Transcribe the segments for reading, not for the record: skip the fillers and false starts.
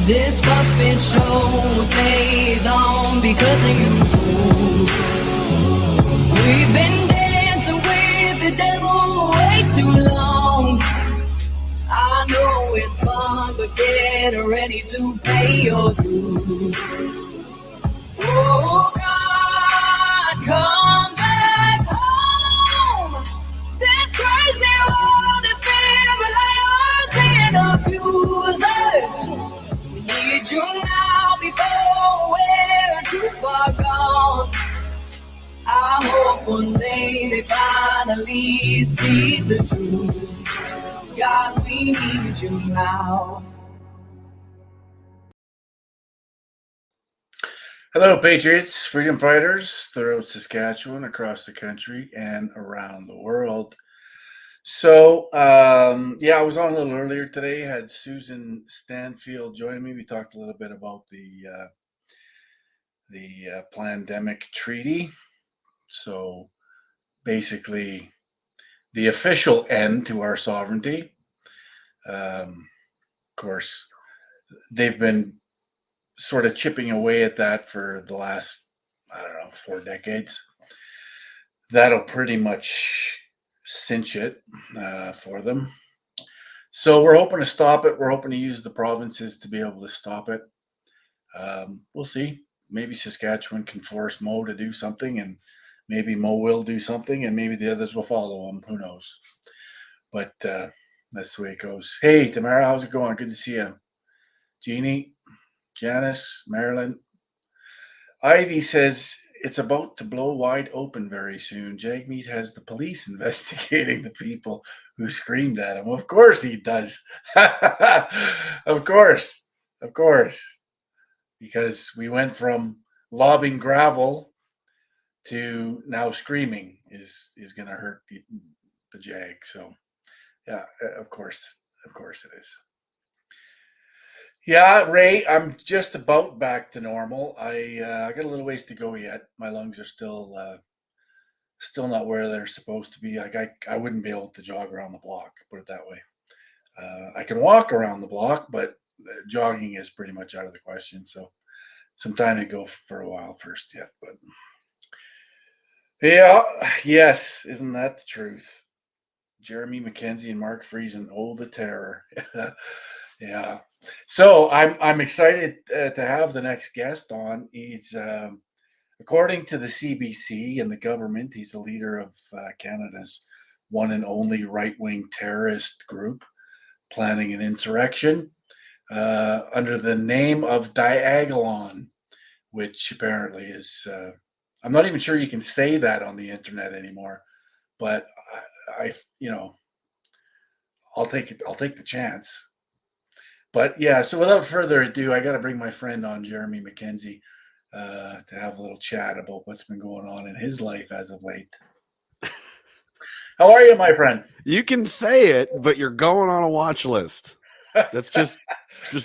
This puppet show stays on because of you fools. We've been dancing with the devil way too long. I know it's fun, but get ready to pay your dues. Oh God, come back home. This crazy world is filled with liars and abusers. We need you now before we're too far gone. I hope one day they finally see the truth. God, we need you now. Hello, Patriots, freedom fighters throughout Saskatchewan, across the country, and around the world. So, I was on a little earlier today. Had Susan Stanfield join me. We talked a little bit about the pandemic treaty. So, basically, the official end to our sovereignty. Of course, they've been sort of chipping away at that for the last, 4 decades. That'll pretty much cinch it for them. So we're hoping to stop it. We're hoping to use the provinces to be able to stop it. We'll see. Maybe Saskatchewan can force Mo to do something, and maybe Mo will do something, and maybe the others will follow him. Who knows? But that's the way it goes. Hey, Tamara, how's it going? Good to see you. Jeannie, Janice, Marilyn. Ivy says it's about to blow wide open very soon. Jagmeet has the police investigating the people who screamed at him. Of course he does. Of course. Because we went from lobbing gravel to now screaming is going to hurt the Jag. So, yeah, of course it is. Yeah, Ray, I'm just about back to normal. I got a little ways to go yet. My lungs are still not where they're supposed to be. Like I wouldn't be able to jog around the block, put it that way. I can walk around the block, but jogging is pretty much out of the question. So some time to go for a while first yet. But yeah, yes, isn't that the truth? Jeremy MacKenzie and Mark Friesen, oh, the terror. Yeah. So I'm excited to have the next guest on. He's according to the CBC and the government, he's the leader of Canada's one and only right-wing terrorist group planning an insurrection under the name of Diagolon, which apparently is I'm not even sure you can say that on the internet anymore, but I'll take it. I'll take the chance. But yeah, so without further ado, I got to bring my friend on, Jeremy MacKenzie, to have a little chat about what's been going on in his life as of late. How are you, my friend? You can say it, but you're going on a watch list. That's just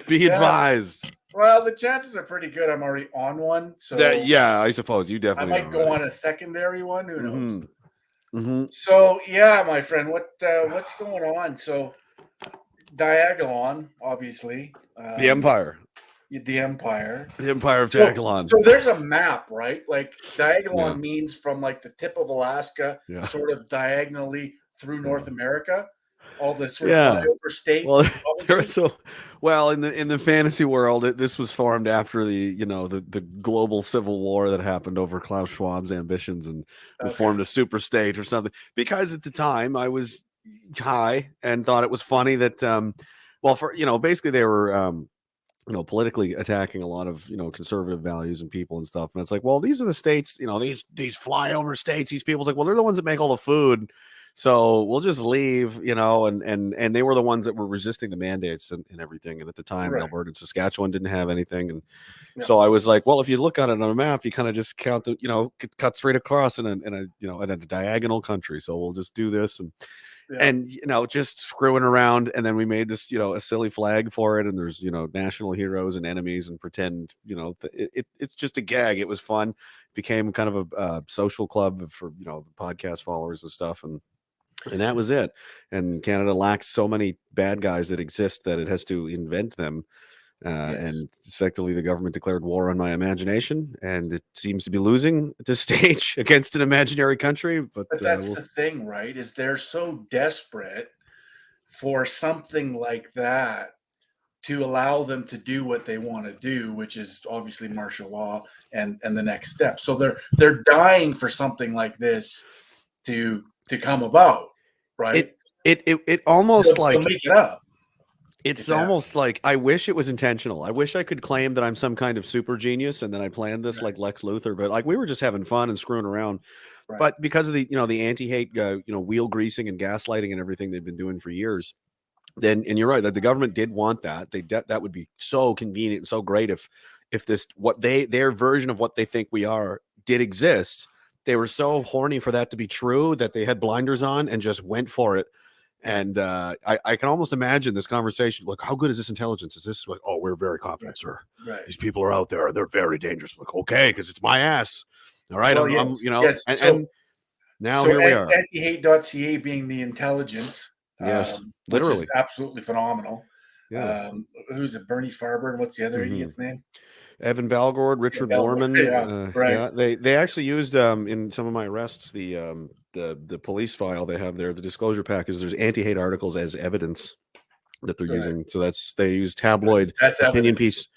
be advised. Well, the chances are pretty good. I'm already on one. So I suppose you definitely. I might go on a secondary one. Who knows? Mm-hmm. So yeah, my friend, what's going on? So Diagolon, obviously. The Empire. The Empire. The Empire of Diagolon. So there's a map, right? Like Diagolon means from like the tip of Alaska, sort of diagonally through North America, all the sort of flyover states. Well, in the fantasy world, this was formed after the global civil war that happened over Klaus Schwab's ambitions, and we formed a super state or something. Because at the time I was high and thought it was funny that basically they were politically attacking a lot of conservative values and people and stuff, and it's like, well, these are the states, these flyover states, these people's like, well, they're the ones that make all the food, so we'll just leave, and they were the ones that were resisting the mandates and everything. And at the time, Alberta and Saskatchewan didn't have anything, and so I was like, well, if you look at it on a map, you kind of just count the it cuts straight across in a diagonal country, so we'll just do this and just screwing around. And then we made this a silly flag for it, and there's national heroes and enemies, and pretend it's just a gag. It was fun. It became kind of a social club for the podcast followers and stuff, and that was it. And Canada lacks so many bad guys that exist that it has to invent them And effectively the government declared war on my imagination, and it seems to be losing at this stage against an imaginary country. But that's the thing, right? Is they're so desperate for something like that to allow them to do what they want to do, which is obviously martial law and the next step. So they're dying for something like this to come about, right? It almost They'll like make it up. it's almost like I wish it was intentional. I wish I could claim that I'm some kind of super genius and then I planned this like Lex Luthor, but like we were just having fun and screwing around. Right. But because of the the anti-hate wheel greasing and gaslighting and everything they've been doing for years, then and you're right that the government did want that. That would be so convenient and so great if this their version of what they think we are did exist. They were so horny for that to be true that they had blinders on and just went for it. And I can almost imagine this conversation. Like, how good is this intelligence? Is this like, oh, we're very confident, sir. Right. These people are out there. They're very dangerous. Like, okay, because it's my ass. All right. Well, and now here we are. Antihate.ca being the intelligence. Yes, literally. Which is absolutely phenomenal. Yeah. Who's it? Bernie Farber, and what's the other idiot's name? Evan Balgord, Richard Borman. Right. Yeah, they actually used in some of my arrests the police file they have there, the disclosure package. There's anti-hate articles as evidence that they're using. So they use tabloid opinion piece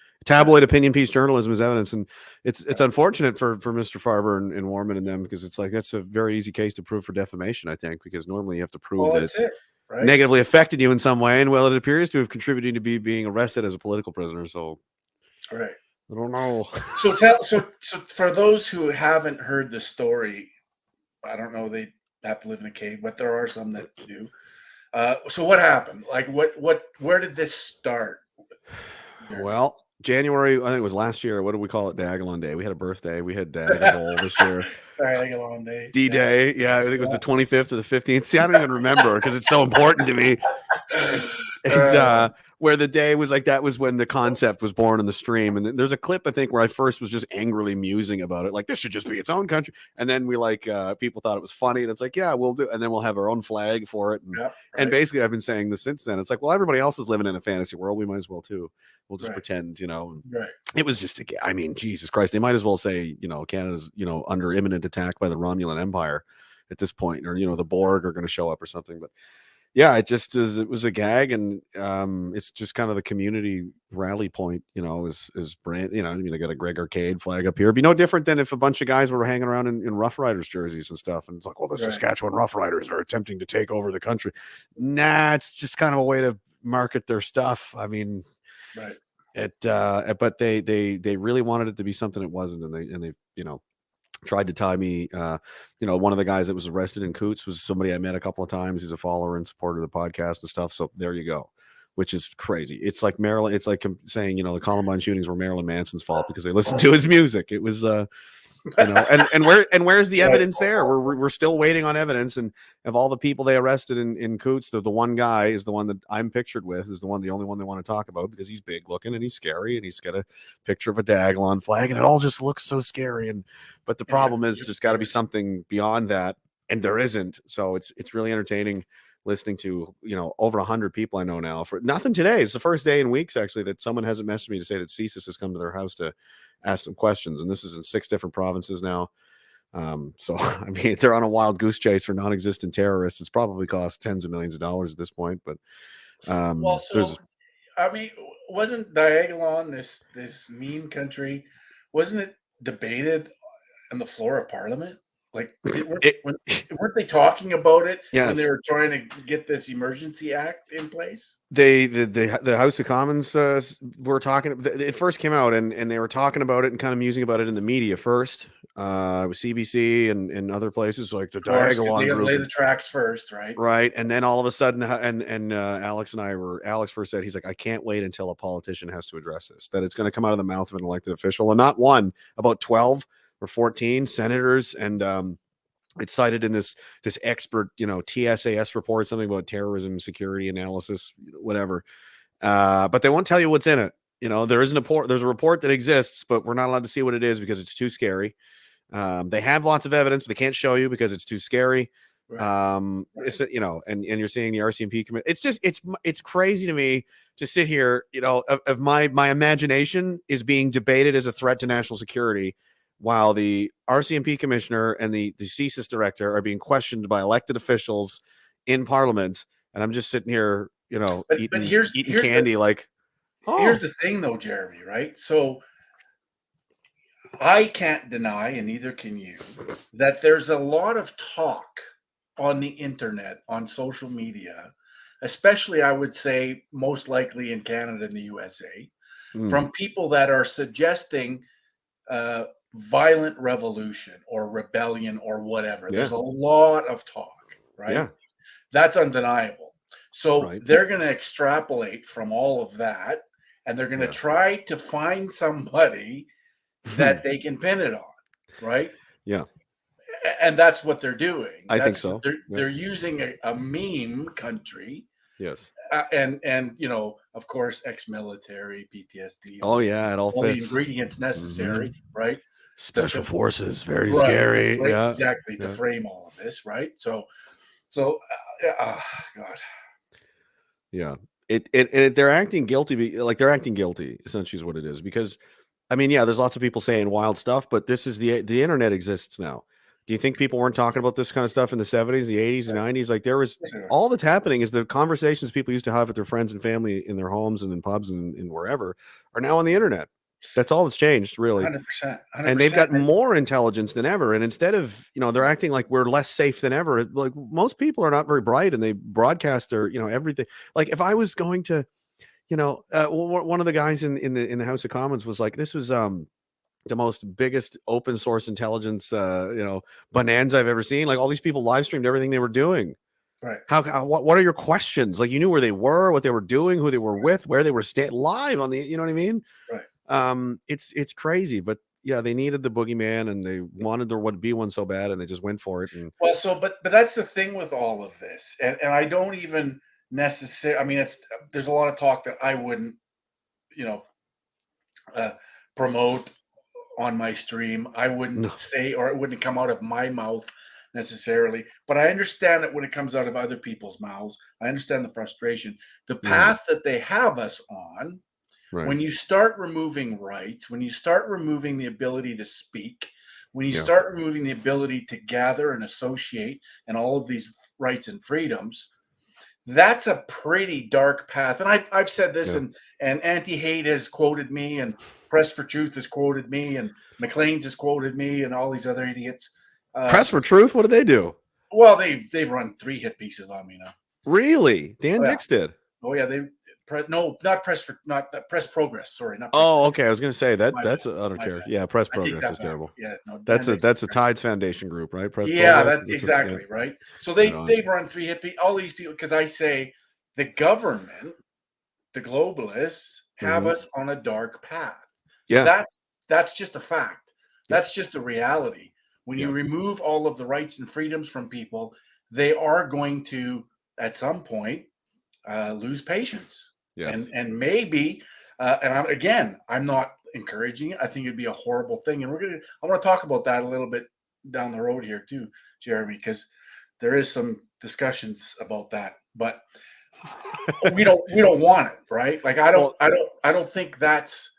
journalism as evidence, and it's unfortunate for Mr. Farber and Warman and them, because it's like that's a very easy case to prove for defamation, I think, because normally you have to prove that it's negatively affected you in some way, and well, it appears to have contributed to being arrested as a political prisoner. So right. I don't know. So for those who haven't heard the story, I don't know, they have to live in a cave, but there are some that do. So what happened? Like where did this start? Well, January, I think it was last year. What did we call it? Diagolon Day. We had a birthday. We had Diagolon this year. Diagolon Day. D-Day. Yeah, I think it was the 25th or the 15th. See, I don't even remember because it's so important to me. And where the day was like, that was when the concept was born in the stream. And there's a clip, I think, where I first was just angrily musing about it. Like, this should just be its own country. And then we people thought it was funny. And it's like, yeah, we'll do. And then we'll have our own flag for it. And basically, I've been saying this since then. It's like, well, everybody else is living in a fantasy world. We might as well, too. We'll just pretend, Right. It was just, I mean, Jesus Christ. They might as well say, Canada's, under imminent attack by the Romulan Empire at this point, or, the Borg are going to show up or something. But yeah, it was a gag, and it's just kind of the community rally point, is brand, I mean, I got a Greg Arcade flag up here. It'd be no different than if a bunch of guys were hanging around in Rough Riders jerseys and stuff. And it's like, well, the Saskatchewan Rough Riders are attempting to take over the country. Nah, it's just kind of a way to market their stuff. I mean, but they really wanted it to be something it wasn't. And they tried to tie me. One of the guys that was arrested in Coots was somebody I met a couple of times. He's a follower and supporter of the podcast and stuff. So there you go, which is crazy. It's like Marilyn. It's like saying, the Columbine shootings were Marilyn Manson's fault because they listened to his music. It was, and where's the evidence there? We're still waiting on evidence. And of all the people they arrested in Coots, the one guy is the one that I'm pictured with, is the only one they want to talk about because he's big looking and he's scary and he's got a picture of a Diagolon flag and it all just looks so scary. But the problem is there's got to be something beyond that, and there isn't. So it's really entertaining listening to over 100 people I know now for nothing today. It's the first day in weeks actually that someone hasn't messaged me to say that CSIS has come to their house to ask some questions, and this is in 6 different provinces now. So I mean, they're on a wild goose chase for non-existent terrorists. It's probably cost tens of millions of dollars at this point. But I mean, wasn't Diagolon this mean country? Wasn't it debated on the floor of Parliament? Like, weren't they talking about it when they were trying to get this emergency act in place? The House of Commons were talking. It first came out, and they were talking about it and kind of musing about it in the media first, with CBC and other places like the Diagolon group. Lay the tracks first, right? Right, and then all of a sudden, Alex first said, he's like, I can't wait until a politician has to address this. That it's going to come out of the mouth of an elected official, and not one, about 12 or 14 senators, and it's cited in this expert, TSAS report, something about terrorism, security analysis, whatever. But they won't tell you what's in it. There's a report that exists, but we're not allowed to see what it is because it's too scary. They have lots of evidence, but they can't show you because it's too scary. It's, you know, and you're seeing the RCMP commit. It's just it's crazy to me to sit here, you know, of my imagination is being debated as a threat to national security, while the RCMP commissioner and the CSIS director are being questioned by elected officials in Parliament, and I'm just sitting here, you know, but here's candy like. Here's the thing, though, Jeremy. Right, so I can't deny, and neither can you, that there's a lot of talk on the internet, on social media, especially I would say most likely in Canada and the USA, from people that are suggesting violent revolution or rebellion or whatever. Yeah. There's a lot of talk, right? Yeah. That's undeniable. So Right. they're going to extrapolate from all of that, and they're going to try to find somebody that they can pin it on, right? Yeah. And that's what they're doing. I think so. They're using a meme country. Yes. And you know, of course, ex-military, PTSD. Oh yeah, it all the fits. ingredients necessary, right? Special forces, very scary. Yeah, exactly. To frame all of this, right? So, God. Yeah, they're acting guilty. Like they're acting guilty. Essentially, is what it is. Because, I mean, yeah, there's lots of people saying wild stuff, but this is the internet exists now. Do you think people weren't talking about this kind of stuff in the 70s, the 80s, and 90s? Like there was all that's happening is the conversations people used to have with their friends and family in their homes and in pubs and wherever are now on the internet. That's all that's changed, really. 100%. And they've got more intelligence than ever. And instead of, you know, they're acting like we're less safe than ever. Like most people are not very bright and they broadcast their, you know, everything. Like if I was going to, you know, one of the guys in the House of Commons was like, this was the most biggest open source intelligence, you know, bonanza I've ever seen. Like all these people live streamed everything they were doing. Right. What are your questions? Like you knew where they were, what they were doing, who they were with, where they were live on the, you know what I mean? Right. It's crazy, but yeah, they needed the boogeyman and they wanted there would be one so bad and they just went for it. And well, so but that's the thing with all of this, and I don't even necessarily. I mean, there's a lot of talk that I wouldn't, you know, promote on my stream. I wouldn't say, or it wouldn't come out of my mouth necessarily, but I understand that when it comes out of other people's mouths, I understand the frustration. The path that they have us on, when you start removing rights, when you start removing the ability to speak, when you start removing the ability to gather and associate and all of these rights and freedoms, that's a pretty dark path. And I've said this, and Anti-Hate has quoted me, and Press for Truth has quoted me, and McLean's has quoted me, and all these other idiots. Press for Truth? What did they do? Well, they've run 3 hit pieces on me now. Really? Dan Dix did? Oh yeah, not Press Progress. Sorry, not. Okay. I was going to say that's I don't care. Yeah, Press Progress is terrible. Yeah, no, that's a Tides Foundation group, right? Press yeah, Progress, that's exactly right. So they've run 3 hit pieces. All these people, because I say the government, the globalists have us on a dark path. Yeah, that's just a fact. That's just a reality. When you remove all of the rights and freedoms from people, they are going to, at some point, lose patience. Yes. And maybe, I'm not encouraging it. I think it'd be a horrible thing. And I want to talk about that a little bit down the road here too, Jeremy, because there is some discussions about that. But we don't want it, right? Like I don't think that's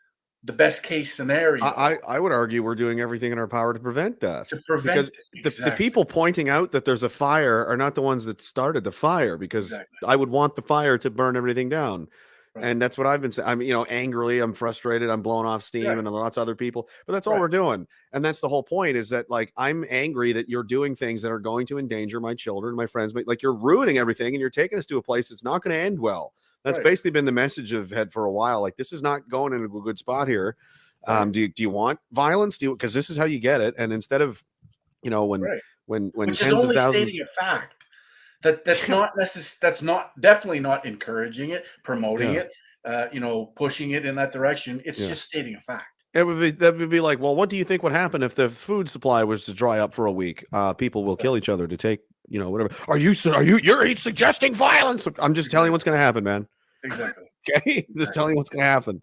the best case scenario. I would argue we're doing everything in our power to prevent that. Because the people pointing out that there's a fire are not the ones that started the fire, because I would want the fire to burn everything down. Right. And that's what I've been saying. I'm, you know, angrily, I'm frustrated, I'm blowing off steam, and lots of other people, but that's all we're doing. And that's the whole point, is that like, I'm angry that you're doing things that are going to endanger my children, my friends, like you're ruining everything and you're taking us to a place that's not going to end well. That's basically been the message of Head for a while. Like, this is not going in a good spot here. Do you want violence? Because this is how you get it. And instead of, you know, when which tens is only of thousands, stating a fact, that's not necessary. That's definitely not encouraging it, promoting it, you know, pushing it in that direction. It's just stating a fact. That would be like, well, what do you think would happen if the food supply was to dry up for a week? People will kill each other to take, you know, whatever. You're suggesting violence? I'm just telling you what's going to happen, man. Exactly. Okay, just telling you what's going to happen.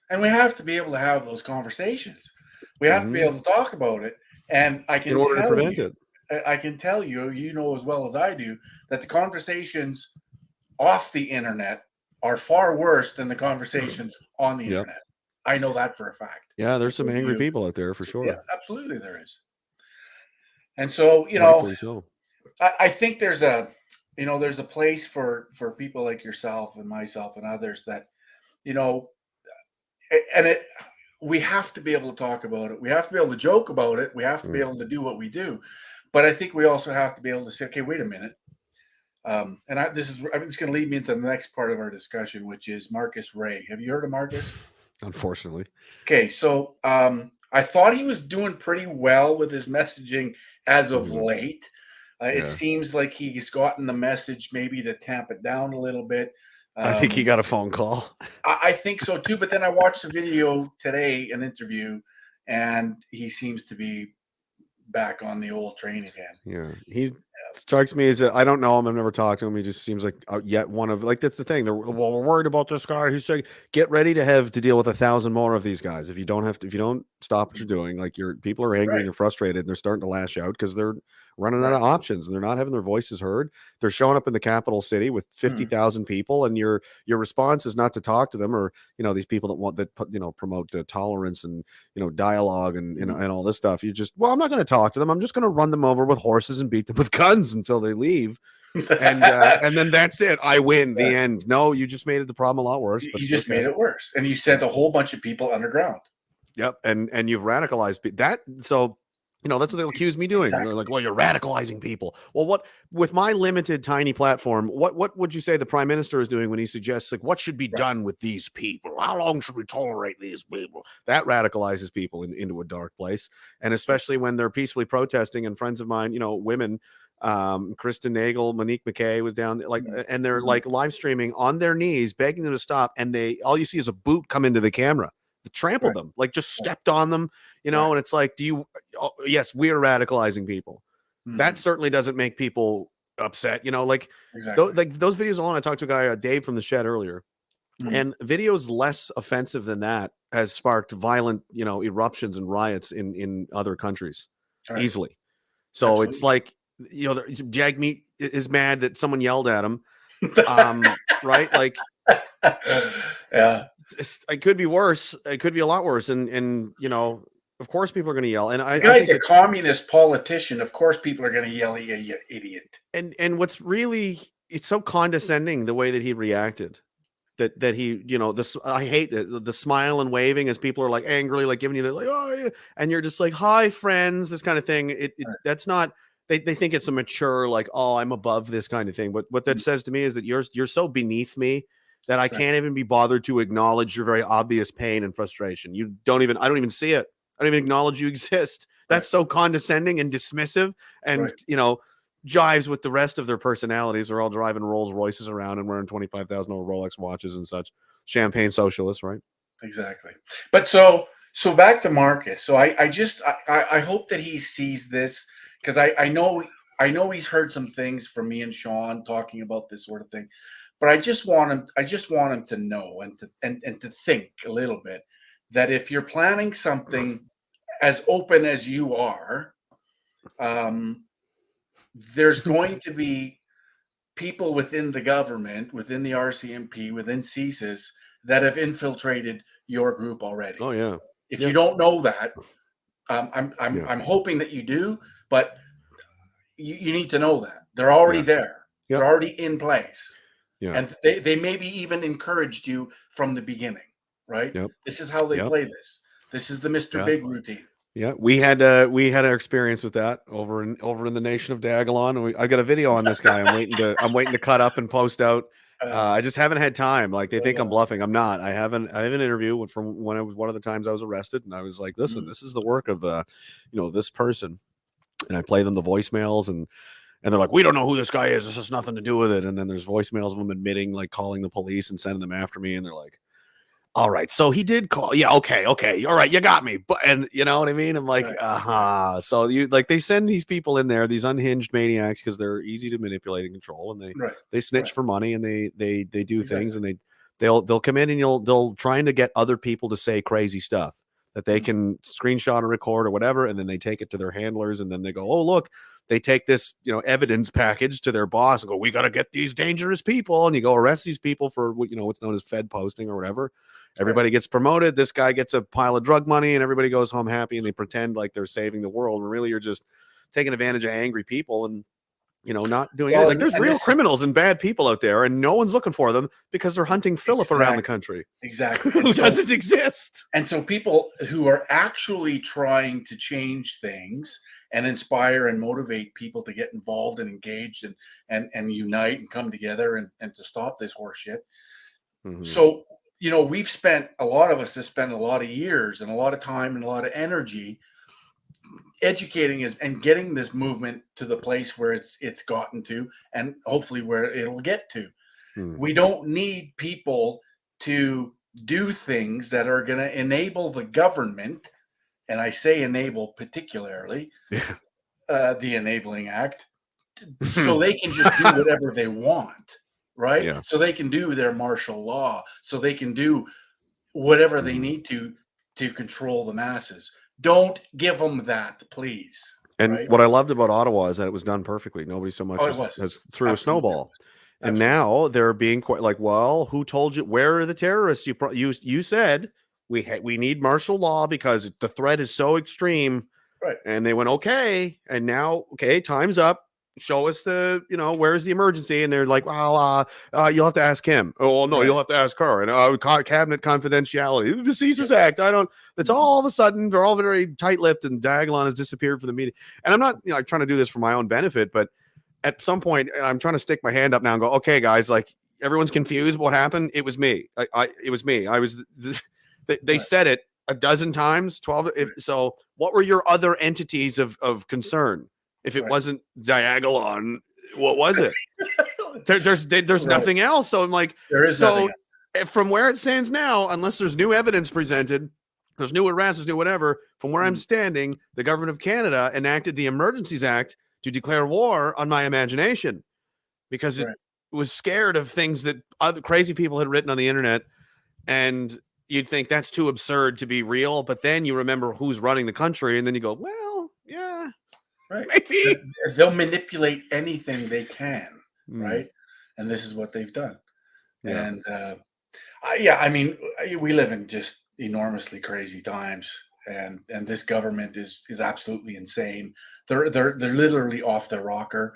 And we have to be able to have those conversations. We have to be able to talk about it. And I can in order to prevent it. I can tell you, you know as well as I do, that the conversations off the internet are far worse than the conversations on the Yep. internet. I know that for a fact. Yeah, there's some So angry people out there for so, yeah, sure. absolutely there is. And so, Rightfully so. I think there's a, there's a place for people like yourself and myself and others that, you know, and we have to be able to talk about it. We have to be able to joke about it. We have to be able to do what we do. But I think we also have to be able to say, okay, wait a minute. This is going to lead me into the next part of our discussion, which is Marcus Ray. Have you heard of Marcus? Unfortunately. Okay, so I thought he was doing pretty well with his messaging as of late. It seems like he's gotten the message maybe to tamp it down a little bit. I think he got a phone call. I think so too. But then I watched the video today, an interview, and he seems to be back on the old train again. Yeah, he strikes me as I don't know him. I've never talked to him. He just seems like yet one of that's the thing. We're worried about this guy. He's saying, get ready to have to deal with 1,000 more of these guys. If you don't stop what you're doing, like people are angry and they're frustrated and they're starting to lash out because they're running out of options and they're not having their voices heard. They're showing up in the capital city with 50,000 people, and your response is not to talk to them or these people that promote tolerance and dialogue and all this stuff. You just I'm not going to talk to them. I'm just going to run them over with horses and beat them with guns until they leave. and then that's it. I win. The end. No, you just made the problem a lot worse. But you just made it worse, and you sent a whole bunch of people underground. Yep, and you've radicalized that. So that's what they'll accuse me doing. Exactly. They're like, well, you're radicalizing people. Well, with my limited, tiny platform, what would you say the prime minister is doing when he suggests like what should be done with these people? How long should we tolerate these people? That radicalizes people into a dark place, and especially when they're peacefully protesting. And friends of mine, women, Kristen Nagel, Monique McKay was down there, and they're like live streaming on their knees, begging them to stop, and all you see is a boot come into the camera. Trampled them, like just stepped on them, and it's like, yes, we are radicalizing people. That certainly doesn't make people upset, like those videos alone. I talked to a guy, Dave from the Shed earlier, and videos less offensive than that has sparked violent, eruptions and riots in other countries easily. So It's like, Jagmeet is mad that someone yelled at him, right? Like, yeah. It could be worse. It could be a lot worse. And of course people are going to yell. And the guy's a communist politician. Of course people are going to yell at you, you idiot. And what's really, it's so condescending the way that he reacted. That he, I hate the smile and waving as people are like angrily like giving you the like, oh yeah, and you're just like, hi friends, this kind of thing. That's not. They think it's a mature like, oh, I'm above this kind of thing. But what that says to me is that you're so beneath me that I can't even be bothered to acknowledge your very obvious pain and frustration. I don't even see it. I don't even acknowledge you exist. That's so condescending and dismissive and, jives with the rest of their personalities. They're all driving Rolls Royces around and wearing $25,000 Rolex watches and such. Champagne socialists, right? Exactly. But so back to Marcus. So I hope that he sees this because I know he's heard some things from me and Sean talking about this sort of thing. But I just want him to know and to think a little bit that if you're planning something as open as you are, there's going to be people within the government, within the RCMP, within CSIS that have infiltrated your group already. Oh yeah. If you don't know that, I'm hoping that you do, but you need to know that they're already there. They're already in place. Yeah. And they maybe even encouraged you from the beginning, right? Yep. This is how they play this. This is the Mr. Big routine. Yeah, we had our experience with that over in the nation of Diagolon. I got a video on this guy. I'm waiting to cut up and post out. I just haven't had time. Like they think I'm bluffing. I'm not. I have an interview from when I was one of the times I was arrested, and I was like, listen, this is the work of this person, and I play them the voicemails and they're like, we don't know who this guy is. This has nothing to do with it. And then there's voicemails of them admitting, like calling the police and sending them after me. And they're like, all right, so he did call. Yeah. Okay. All right. You got me. But, and you know what I mean? I'm like, So they send these people in there, these unhinged maniacs, because they're easy to manipulate and control. And they snitch for money and they do things and they'll come in and they'll trying to get other people to say crazy stuff that they can screenshot or record or whatever, and then they take it to their handlers, and then they go, oh, look, they take this, evidence package to their boss and go, we got to get these dangerous people, and you go arrest these people for what's known as Fed posting or whatever. Everybody gets promoted. This guy gets a pile of drug money, and everybody goes home happy, and they pretend like they're saving the world. And really, you're just taking advantage of angry people and not doing anything. Like, there's real criminals and bad people out there, and no one's looking for them because they're hunting Philip around the country. Exactly. Who doesn't exist. And so people who are actually trying to change things and inspire and motivate people to get involved and engaged and unite and come together and to stop this horse shit. Mm-hmm. So, a lot of us have spent a lot of years and a lot of time and a lot of energy educating and getting this movement to the place where it's gotten to, and hopefully where it'll get to. We don't need people to do things that are going to enable the government, and I say enable particularly, the Enabling Act, so they can just do whatever they want, right? Yeah. So they can do their martial law, so they can do whatever they need to control the masses. Don't give them that, please. And what I loved about Ottawa is that it was done perfectly. Nobody so much as threw a snowball. And now they're being quite like, well, who told you? Where are the terrorists? You said we need martial law because the threat is so extreme. Right. And they went, okay. And now, okay, time's up. Show us where's the emergency? And they're like, well, you'll have to ask him. Oh, no, you'll have to ask her. And cabinet confidentiality, the CSIS Act. It's all of a sudden, they're all very tight-lipped, and Diagolon has disappeared from the meeting. And I'm not, trying to do this for my own benefit, but at some point, and I'm trying to stick my hand up now and go, okay, guys, like, everyone's confused what happened. It was me. It was me. They said it a dozen times, 12. So what were your other entities of concern? If it wasn't Diagolon, what was it? There's nothing else. So I'm like, there is nothing else. From where it stands now, unless there's new evidence presented, there's new arrests, there's new whatever. From where I'm standing, the government of Canada enacted the Emergencies Act to declare war on my imagination because it was scared of things that other crazy people had written on the internet, and you'd think that's too absurd to be real. But then you remember who's running the country, and then you go, well, yeah. Right. Maybe. They'll manipulate anything they can, right? And this is what they've done. Yeah. And we live in just enormously crazy times, and this government is absolutely insane. They're literally off their rocker.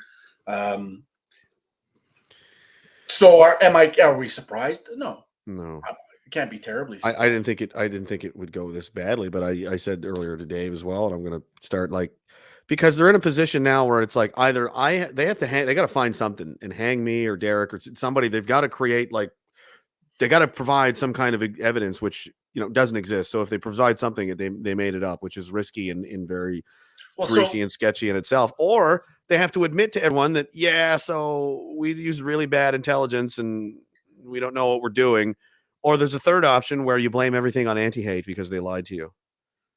So are we surprised? No. It can't be terribly surprised. I didn't think it would go this badly, but I said earlier to Dave as well, and I'm going to start because they're in a position now where it's like either they got to find something and hang me or Derek or somebody. They've got to create they got to provide some kind of evidence, which doesn't exist. So if they provide something, they made it up, which is risky and very greasy and sketchy in itself. Or they have to admit to everyone that so we use really bad intelligence and we don't know what we're doing. Or there's a third option where you blame everything on anti-hate because they lied to you.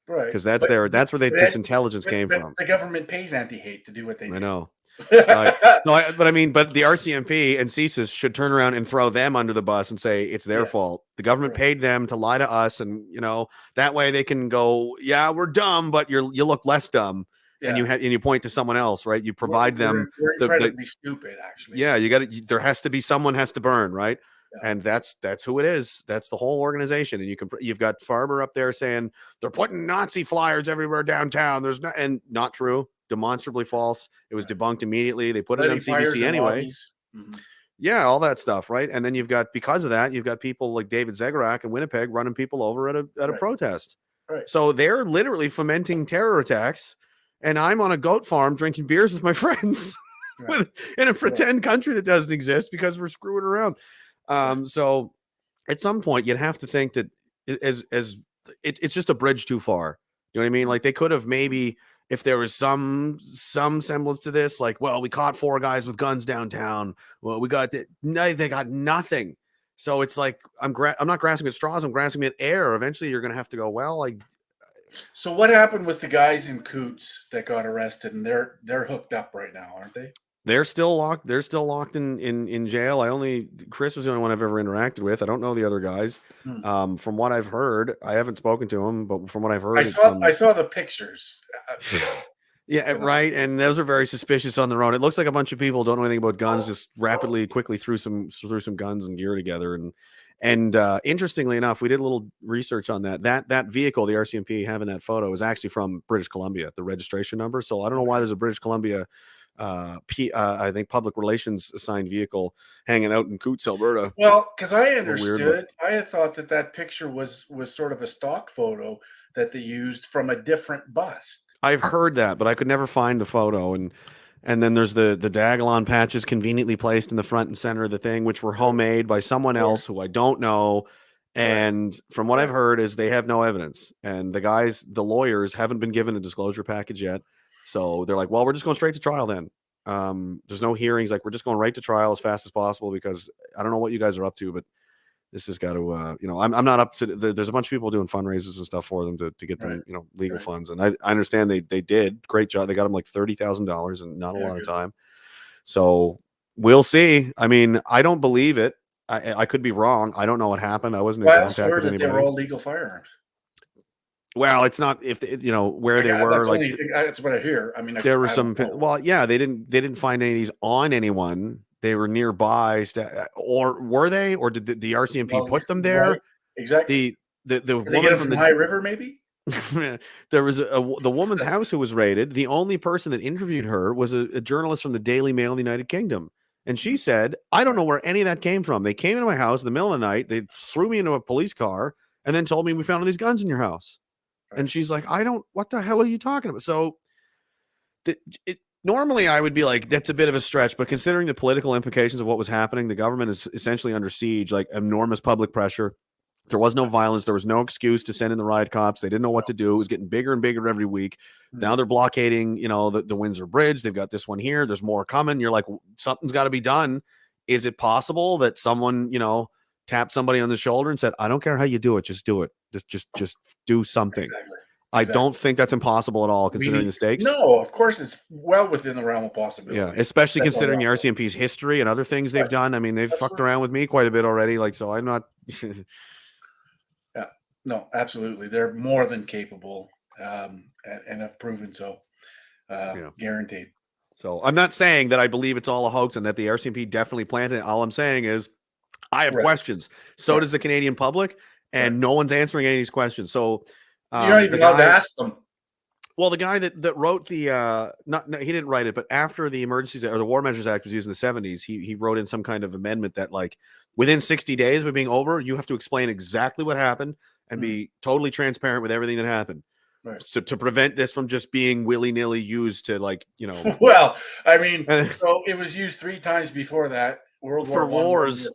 Right. Because that's where disintelligence came from. The government pays anti-hate to do what they do. I know. Right. But the RCMP and CSIS should turn around and throw them under the bus and say it's their fault. The government paid them to lie to us, and that way they can go, yeah, we're dumb, but you look less dumb. Yeah. And you point to someone else, right? You provide them. We're incredibly stupid, actually. Yeah, there has to be someone has to burn, right? And that's who it is. That's the whole organization. And you've got Farber up there saying they're putting Nazi flyers everywhere downtown. Not true, demonstrably false. It was debunked immediately. They put it on CBC anyway. Yeah, all that stuff, right? And then because of that, you've got people like David Zegarak in Winnipeg running people over at a protest. Right. So they're literally fomenting terror attacks. And I'm on a goat farm drinking beers with my friends in a pretend country that doesn't exist because we're screwing around. So at some point you'd have to think that it's just a bridge too far. You know what I mean? Like they could have maybe, if there was some semblance to this, like, well, we caught 4 guys with guns downtown. Well, they got nothing. So it's like, I'm not grasping at straws. I'm grasping at air. Eventually you're going to have to go, so what happened with the guys in Coots that got arrested, and they're hooked up right now, aren't they? They're still locked. They're still locked in jail. Chris was the only one I've ever interacted with. I don't know the other guys. From what I've heard, I haven't spoken to him, but from what I've heard, I saw the pictures. Yeah, right. And those are very suspicious on their own. It looks like a bunch of people don't know anything about guns, just quickly threw some guns and gear together. And interestingly enough, we did a little research on that. That vehicle, the RCMP having that photo, is actually from British Columbia, the registration number. So I don't know why there's a British Columbia I think public relations assigned vehicle hanging out in Coots, Alberta. Well, because I understood, weird, I had thought that picture was sort of a stock photo that they used from a different bus. I've heard that, but I could never find the photo. And then there's the Diagolon patches conveniently placed in the front and center of the thing, which were homemade by someone else who I don't know. And from what I've heard is they have no evidence. And the lawyers haven't been given a disclosure package yet. So they're like, well, we're just going straight to trial then. There's no hearings. Like, we're just going right to trial as fast as possible because I don't know what you guys are up to, but this has got to, I'm not up to, there's a bunch of people doing fundraisers and stuff for them to get them, legal funds. And I understand they did great job. They got them like $30,000 and not a lot of time. So we'll see. I mean, I don't believe it. I could be wrong. I don't know what happened. I wasn't in contact with anybody. They were all legal firearms. Well, it's not where they were. That's what I hear. I mean, there were some. Well, yeah, they didn't find any of these on anyone. They were nearby, or were they? Or did the RCMP put them there? Right. Exactly. The woman from the High River, maybe. There was the woman's house who was raided. The only person that interviewed her was a journalist from the Daily Mail in the United Kingdom. And she said, I don't know where any of that came from. They came into my house in the middle of the night. They threw me into a police car and then told me we found all these guns in your house. Right. And she's like, what the hell are you talking about? So normally I would be like, that's a bit of a stretch, but considering the political implications of what was happening, the government is essentially under siege, like enormous public pressure. There was no violence. There was no excuse to send in the riot cops. They didn't know what to do. It was getting bigger and bigger every week. Now they're blockading, the Windsor Bridge. They've got this one here. There's more coming. You're like, something's got to be done. Is it possible that someone, tapped somebody on the shoulder and said, I don't care how you do it. Just do it. Just do something. Exactly. I don't think that's impossible at all, considering the stakes. No, of course, it's well within the realm of possibility. Yeah, especially considering the RCMP's history and other things they've done. I mean, they've fucked around with me quite a bit already. Like, so I'm not... Yeah, no, absolutely. They're more than capable and have proven so. Guaranteed. So I'm not saying that I believe it's all a hoax and that the RCMP definitely planted it. All I'm saying is I have questions. So does the Canadian public, and no one's answering any of these questions. So you're not even allowed to ask them. Well, the guy that wrote the he didn't write it, but after the Emergencies or the War Measures Act was used in the 70s, he wrote in some kind of amendment that, like, within 60 days of it being over, you have to explain exactly what happened and be totally transparent with everything that happened. Right. To prevent this from just being willy-nilly used to, like, Well, I mean, so it was used 3 times before that, World War I, wars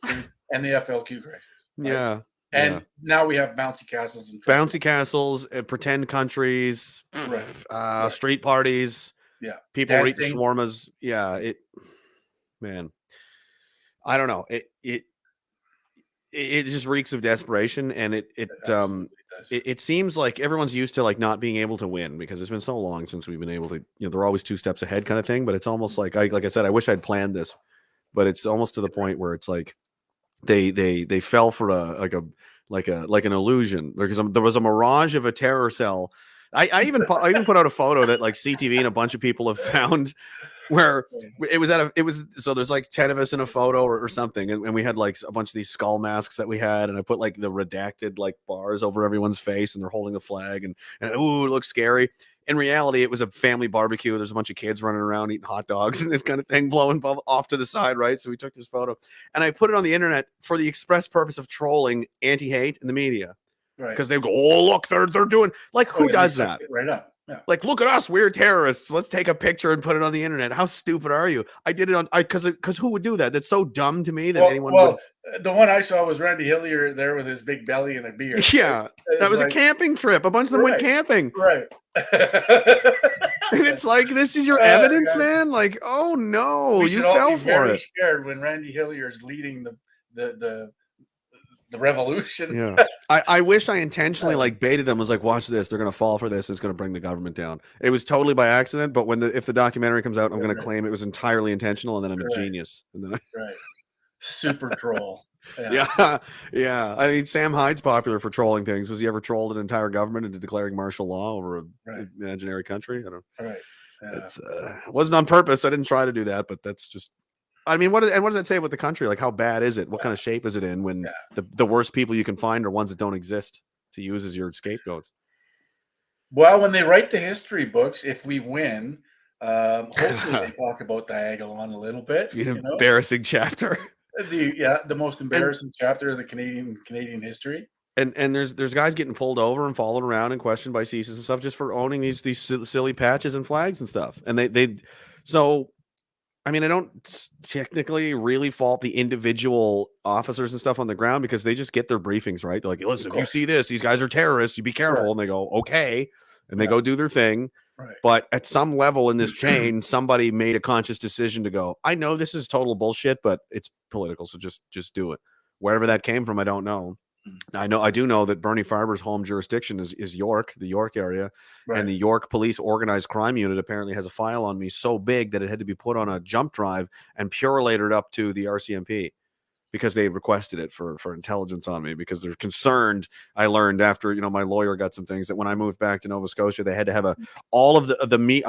and the FLQ crisis. Right? Yeah. And now we have bouncy castles and pretend countries, right. Street parties. Yeah. People are eating shawarmas. Yeah. Man, I don't know. It just reeks of desperation, and it seems like everyone's used to, like, not being able to win because it's been so long since we've been able to, they're always 2 steps ahead kind of thing. But it's almost like I said, I wish I'd planned this, but it's almost to the point where it's like they fell for an illusion, because there was a mirage of a terror cell. I even put out a photo that, like, CTV and a bunch of people have found where so there's like 10 of us in a photo or something, and we had, like, a bunch of these skull masks that we had, and I put, like, the redacted, like, bars over everyone's face, and they're holding the flag, and ooh, it looks scary. In reality, it was a family barbecue. There's a bunch of kids running around eating hot dogs and this kind of thing blowing off to the side, right? So we took this photo, and I put it on the internet for the express purpose of trolling anti-hate in the media. Right. Because they go, oh, look, they're doing, like, who does that? Right up. Yeah. Like, look at us, we're terrorists. Let's take a picture and put it on the internet. How stupid are you? I did it because who would do that? That's so dumb to me that anyone would. The one I saw was Randy Hillier there with his big belly and a beard. Yeah, that was like, a camping trip. A bunch of them went camping. Right. And it's like, this is your evidence, man? Like, oh no, you fell for it. Scared when Randy Hillier is leading the the revolution. Yeah. I wish I intentionally like baited them, was like, watch this, they're gonna fall for this, it's gonna bring the government down. It was totally by accident, but if the documentary comes out, I'm gonna claim it was entirely intentional, and then I'm a genius. And then right. Super troll. Yeah. I mean, Sam Hyde's popular for trolling things. Was he ever trolled an entire government into declaring martial law over an imaginary country? I don't know. Right. Yeah. It wasn't on purpose. I didn't try to do that, but that's just. I mean, what does that say about the country? Like, how bad is it? What kind of shape is it in when the worst people you can find are ones that don't exist to use as your scapegoats? Well, when they write the history books, if we win, hopefully they talk about Diagolon a little bit. Embarrassing chapter. The most embarrassing chapter of the Canadian history. And there's guys getting pulled over and followed around and questioned by CSIS and stuff just for owning these silly patches and flags and stuff. And so. I mean, I don't technically really fault the individual officers and stuff on the ground, because they just get their briefings, right? They're like, listen, if you see this, these guys are terrorists, you be careful. Right. And they go, okay. And they go do their thing. Right. But at some level in this chain, somebody made a conscious decision to go, I know this is total bullshit, but it's political. So just do it. Wherever that came from, I don't know. I do know that Bernie Farber's home jurisdiction is York, the York area, and the York Police Organized Crime Unit apparently has a file on me so big that it had to be put on a jump drive and purelated up to the RCMP because they requested it for intelligence on me, because they're concerned. I learned after my lawyer got some things that when I moved back to Nova Scotia, they had to have a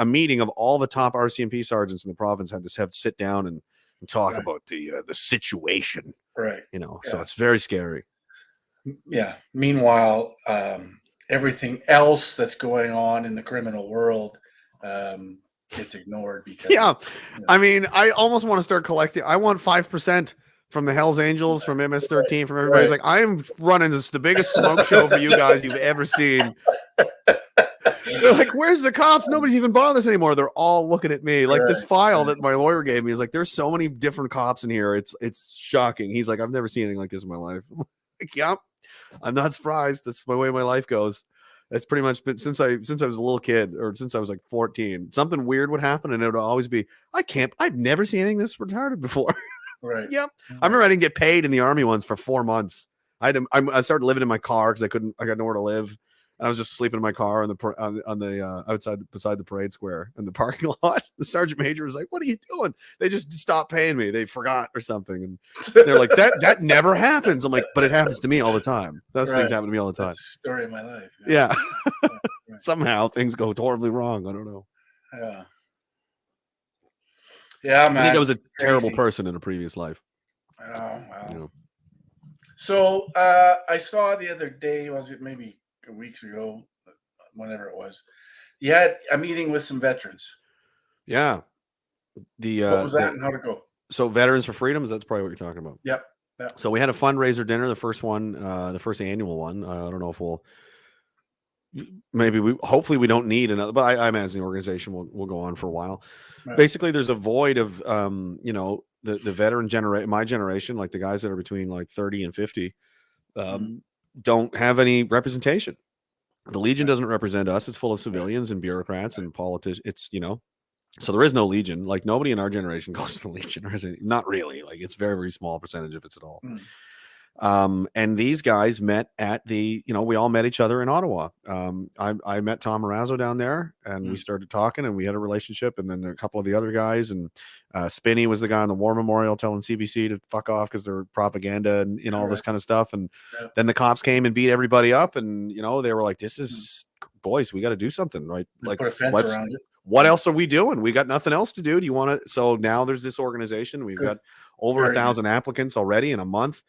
meeting of all the top RCMP sergeants in the province, had to sit down and talk about the situation, right? So it's very scary. Yeah. Meanwhile, everything else that's going on in the criminal world gets ignored because. I mean, I almost want to start collecting. I want 5% from the Hells Angels, from MS-13, from everybody's like, I am running the biggest smoke show for you guys you've ever seen. They're like, where's the cops? Nobody's even bothering us anymore. They're all looking at me. Like this file that my lawyer gave me is like, there's so many different cops in here. It's shocking. He's like, I've never seen anything like this in my life. Like, yep. I'm not surprised. That's the way my life goes. That's pretty much been since I was a little kid, or since I was like 14. Something weird would happen, and it would always be, I've never seen anything this retarded before. Right. Yep. I remember I didn't get paid in the Army once for 4 months. I started living in my car because I got nowhere to live. And I was just sleeping in my car on the beside the parade square in the parking lot. The sergeant major was like, "What are you doing?" They just stopped paying me. They forgot or something, and they're like, "That never happens." I'm like, "But it happens to me all the time. Those things happen to me all the time." That's the story of my life. Yeah. Somehow things go horribly wrong. I don't know. Yeah, man. I think I was a terrible person in a previous life. Oh wow. So I saw the other day, was it maybe weeks ago, whenever it was, you had a meeting with some veterans. Yeah. What was that and how'd it go? So Veterans for Freedom, that's probably what you're talking about. Yep. So we had a fundraiser dinner, the first one, the first annual one. I don't know if hopefully we don't need another, but I imagine the organization will go on for a while. Right. Basically, there's a void of, the veteran generation, my generation, like the guys that are between like 30 and 50, don't have any representation. The Legion doesn't represent us. It's full of civilians and bureaucrats and politicians. It's, so there is no Legion. Like nobody in our generation goes to the Legion, or not really. Like it's very, very small percentage if it's at all. And these guys met at the, we all met each other in Ottawa. I met Tom Marazzo down there, and we started talking, and we had a relationship. And then there are a couple of the other guys, and Spinney was the guy on the War Memorial telling CBC to fuck off because they're propaganda and all this kind of stuff. And then the cops came and beat everybody up, and they were like, "This is boys, we got to do something, right? Like, put a fence around it. What else are we doing? We got nothing else to do. Do you want to?" So now there's this organization. We've got over 1,000 applicants already in a month.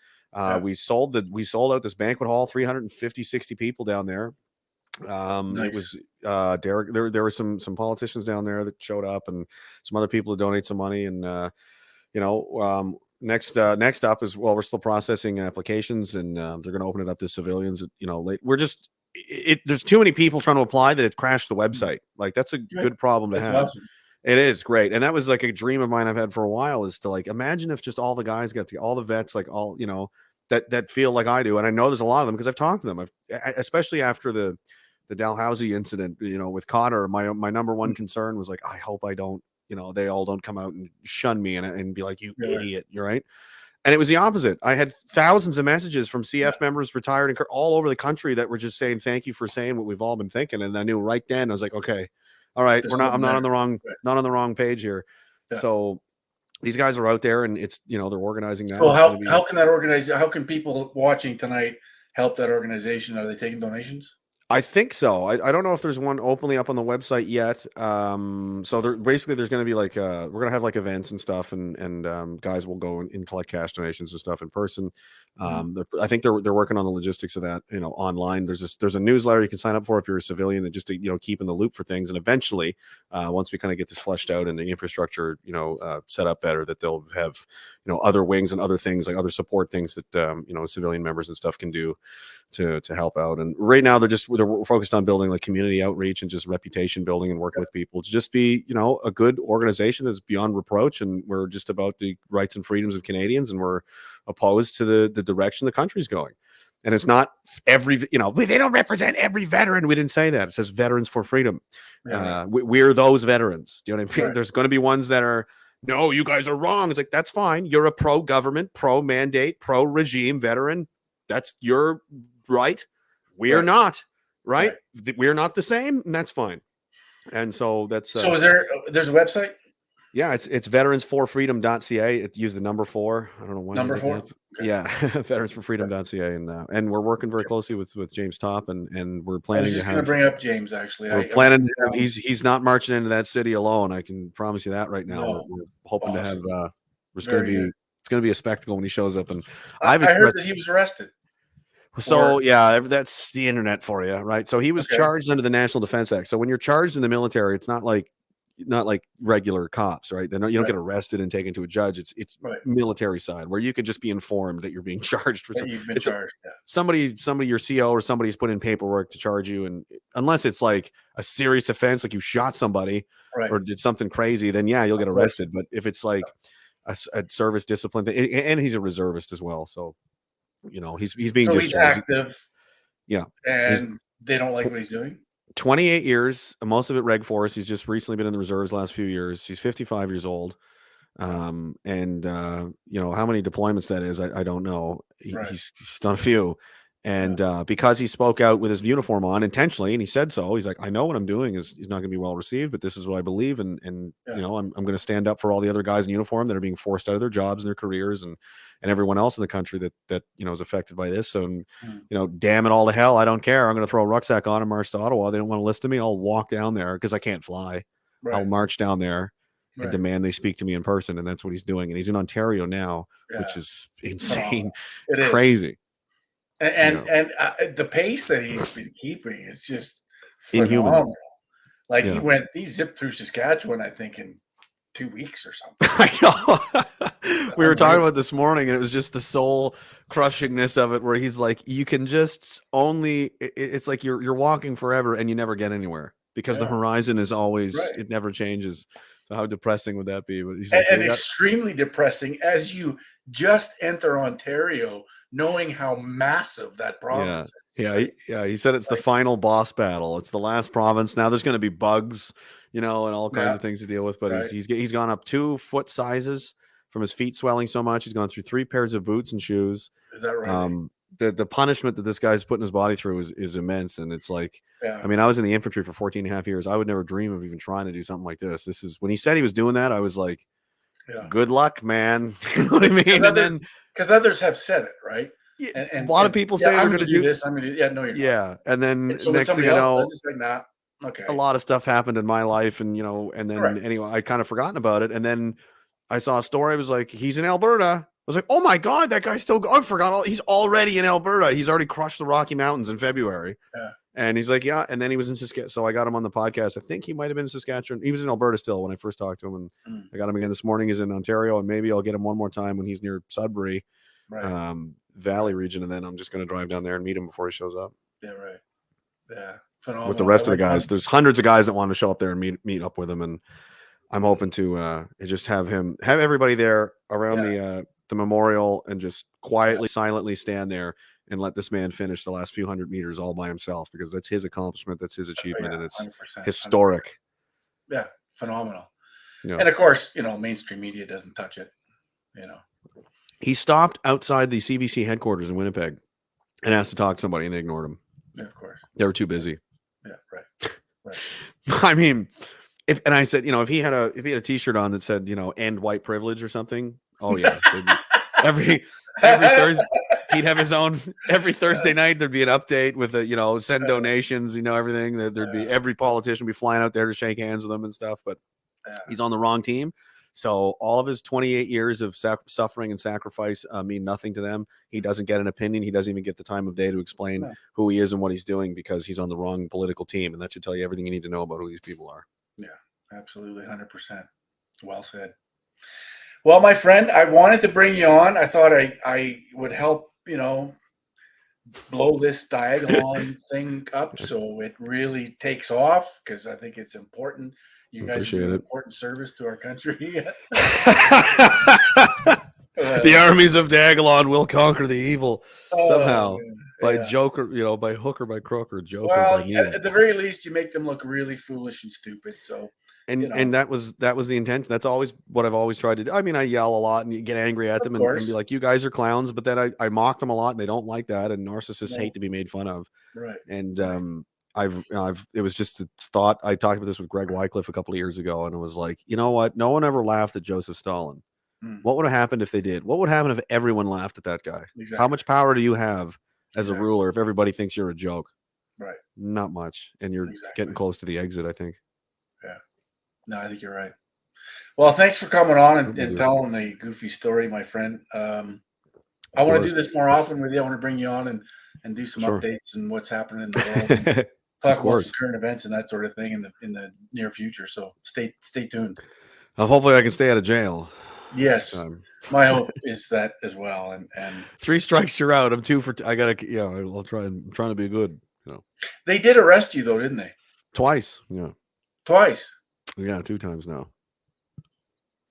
We sold out this banquet hall, 350, 60 people down there. Nice. It was Derek. There were some politicians down there that showed up, and some other people to donate some money. And next up is, well, we're still processing applications, and they're going to open it up to civilians. We're just there's too many people trying to apply that it crashed the website. Like that's a good problem to have. Awesome. It is great. And that was like a dream of mine I've had for a while, is to like, imagine if just all the guys all the vets, like all, that feel like I do. And I know there's a lot of them because I've talked to them. Especially after the Dalhousie incident, with Cotter, my number one concern was like, I hope I don't, they all don't come out and shun me and be like, you idiot. You're right. And it was the opposite. I had thousands of messages from CF members, retired and all over the country that were just saying, thank you for saying what we've all been thinking. And I knew right then, I was like, okay, all right, I'm not on the wrong page here. Yeah. So these guys are out there and it's, they're organizing that. So how can that organize? How can people watching tonight help that organization? Are they taking donations? I think so. I don't know if there's one openly up on the website yet. So there's going to be like we're going to have like events and stuff, and guys will go and collect cash donations and stuff in person. I think they're working on the logistics of that. Online. There's a newsletter you can sign up for if you're a civilian, and just to keep in the loop for things. And eventually, once we kind of get this fleshed out and the infrastructure set up better, that they'll have other wings and other things like other support things that civilian members and stuff can do to help out. And right now they're focused on building like community outreach and just reputation building and working with people to just be a good organization that's beyond reproach. And we're just about the rights and freedoms of Canadians, and we're opposed to the direction the country's going. And it's not every they don't represent every veteran. We didn't say that. It says Veterans for Freedom. We're those veterans. Do you know what I mean? Right. There's going to be ones that are, no, you guys are wrong. It's like, that's fine. You're a pro-government, pro-mandate, pro-regime veteran. That's your right. We're not, right? We're not the same, and that's fine. And so that's so there's a website? Yeah, it's veteransforfreedom.ca. It used the number 4. I don't know why. Number 4? Okay. Yeah, veteransforfreedom.ca. And we're working very closely with James Top, and we're planning to have. I was just going to bring up James, actually. We're planning to have, he's not marching into that city alone. I can promise you that right now. No. We're hoping to have it's going to be a spectacle when he shows up. And I heard that he was arrested. So that's the internet for you, right? So he was charged under the National Defense Act. So when you're charged in the military, it's not like regular cops, right? You don't get arrested and taken to a judge. It's military side where you could just be informed that you're being charged for something. Somebody, your CO or somebody's put in paperwork to charge you, and unless it's like a serious offense, like you shot somebody or did something crazy, then you'll get arrested. But if it's like a service discipline thing, and he's a reservist as well, so he's being he's active. Yeah, and they don't like what he's doing. 28 years, most of it Reg Force. He's just recently been in the reserves last few years. He's 55 years old. And how many deployments that is, I don't know. He's done a few. And because he spoke out with his uniform on intentionally, and he said so, he's like, I know what I'm doing is not going to be well received, but this is what I believe. And I'm going to stand up for all the other guys in uniform that are being forced out of their jobs and their careers, and everyone else in the country that is affected by this. So, damn it all to hell, I don't care. I'm going to throw a rucksack on and march to Ottawa. They don't want to listen to me. I'll walk down there because I can't fly. I'll march down there and demand they speak to me in person. And that's what he's doing. And he's in Ontario now, which is insane. It's crazy. And the pace that he's been keeping is just phenomenal. Like he zipped through Saskatchewan, I think, in 2 weeks or something. I know. We were talking about this morning, and it was just the soul crushingness of it, where he's like, you can just it's like you're walking forever and you never get anywhere because the horizon is always, it never changes. So how depressing would that be? But he's like, extremely depressing as you just enter Ontario, knowing how massive that province is. He said it's the final boss battle. It's the last province. Now there's going to be bugs, and all kinds of things to deal with. But he's gone up 2 foot sizes from his feet swelling so much. He's gone through 3 pairs of boots and shoes. Is that right? The punishment that this guy's putting his body through is immense. And it's like, I mean, I was in the infantry for 14 and a half years. I would never dream of even trying to do something like this. This is when he said he was doing that, I was like, good luck, man. You know what I mean? Because others have said it, right? And a lot of people say they're going to do this. I'm going to no, you're not. And then next thing you know, a lot of stuff happened in my life, and anyway, I kind of forgotten about it. And then I saw a story. I was like, he's in Alberta. I was like, oh my God, that guy's still. I forgot. He's already in Alberta. He's already crushed the Rocky Mountains in February. Yeah. And he's like, and then he was in Saskatchewan. So I got him on the podcast. I think he might have been in Saskatchewan. He was in Alberta still when I first talked to him. And I got him again this morning. He's in Ontario. And maybe I'll get him one more time when he's near Sudbury Valley region. And then I'm just going to drive down there and meet him before he shows up. Yeah, right. Yeah. Phenomenal. With the rest of the guys. There's hundreds of guys that want to show up there and meet up with him. And I'm hoping to just have everybody there around the memorial and just quietly, silently stand there and let this man finish the last few hundred meters all by himself, because that's his accomplishment. That's his achievement. And it's 100%, historic. 100%. Yeah. Phenomenal. Yeah. And of course, mainstream media doesn't touch it, He stopped outside the CBC headquarters in Winnipeg and asked to talk to somebody, and they ignored him. Yeah, of course. They were too busy. Yeah, right. Right. I mean, and I said, if he had a T-shirt on that said, end white privilege or something. Oh yeah, every Thursday he'd have his own. Every Thursday night there'd be an update with send donations, everything. There'd be every politician be flying out there to shake hands with him and stuff. But he's on the wrong team. So all of his 28 years of suffering and sacrifice mean nothing to them. He doesn't get an opinion. He doesn't even get the time of day to explain who he is and what he's doing because he's on the wrong political team. And that should tell you everything you need to know about who these people are. Yeah, absolutely. 100%. Well said. Well, my friend, I wanted to bring you on. I thought I would help, blow this Diagolon thing up so it really takes off because I think it's important. You guys do an important service to our country. The armies of Diagolon will conquer the evil somehow by joke or by hook or by crook or joke. Well, or by at the very least, you make them look really foolish and stupid. So, and that was the intention. That's always what I've always tried to do. I mean, I yell a lot and get angry at them and be like, "You guys are clowns," but then I mock them a lot and they don't like that. And narcissists hate to be made fun of. Right. And it was just a thought. I talked about this with Greg Wycliffe a couple of years ago, and it was like, you know what? No one ever laughed at Joseph Stalin. What would have happened if they did? What would happen if everyone laughed at that guy? Exactly. How much power do you have as a ruler if everybody thinks you're a joke? Right. Not much. And you're getting close to the exit, I think. Yeah. No, I think you're right. Well, thanks for coming on and telling the goofy story, my friend. I want to do this more often with you. I want to bring you on and do some updates and what's happening in the world. Talk about some current events and that sort of thing in the near future. So stay tuned. Hopefully I can stay out of jail. Yes, my hope is that as well. And 3 strikes you're out. I'm 2 for. I gotta. I'll try. I'm trying to be good. They did arrest you though, didn't they? Twice. Yeah. Twice. Yeah, 2 times now.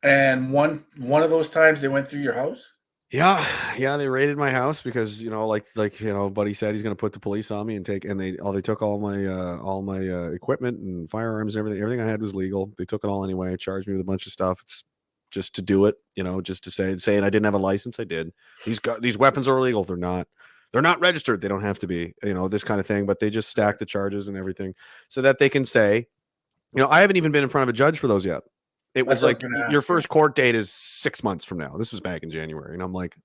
And one of those times they went through your house. Yeah, they raided my house because Buddy said he's going to put the police on me and they took all my equipment and firearms and everything. Everything I had was legal. They took it all anyway. Charged me with a bunch of stuff. It's just to do it, just to say I didn't have a license. I did. These weapons are illegal. They're not registered. They don't have to be. This kind of thing. But they just stack the charges and everything so that they can say, I haven't even been in front of a judge for those yet. It was like your first court date is 6 months from now. This was back in January. And I'm like,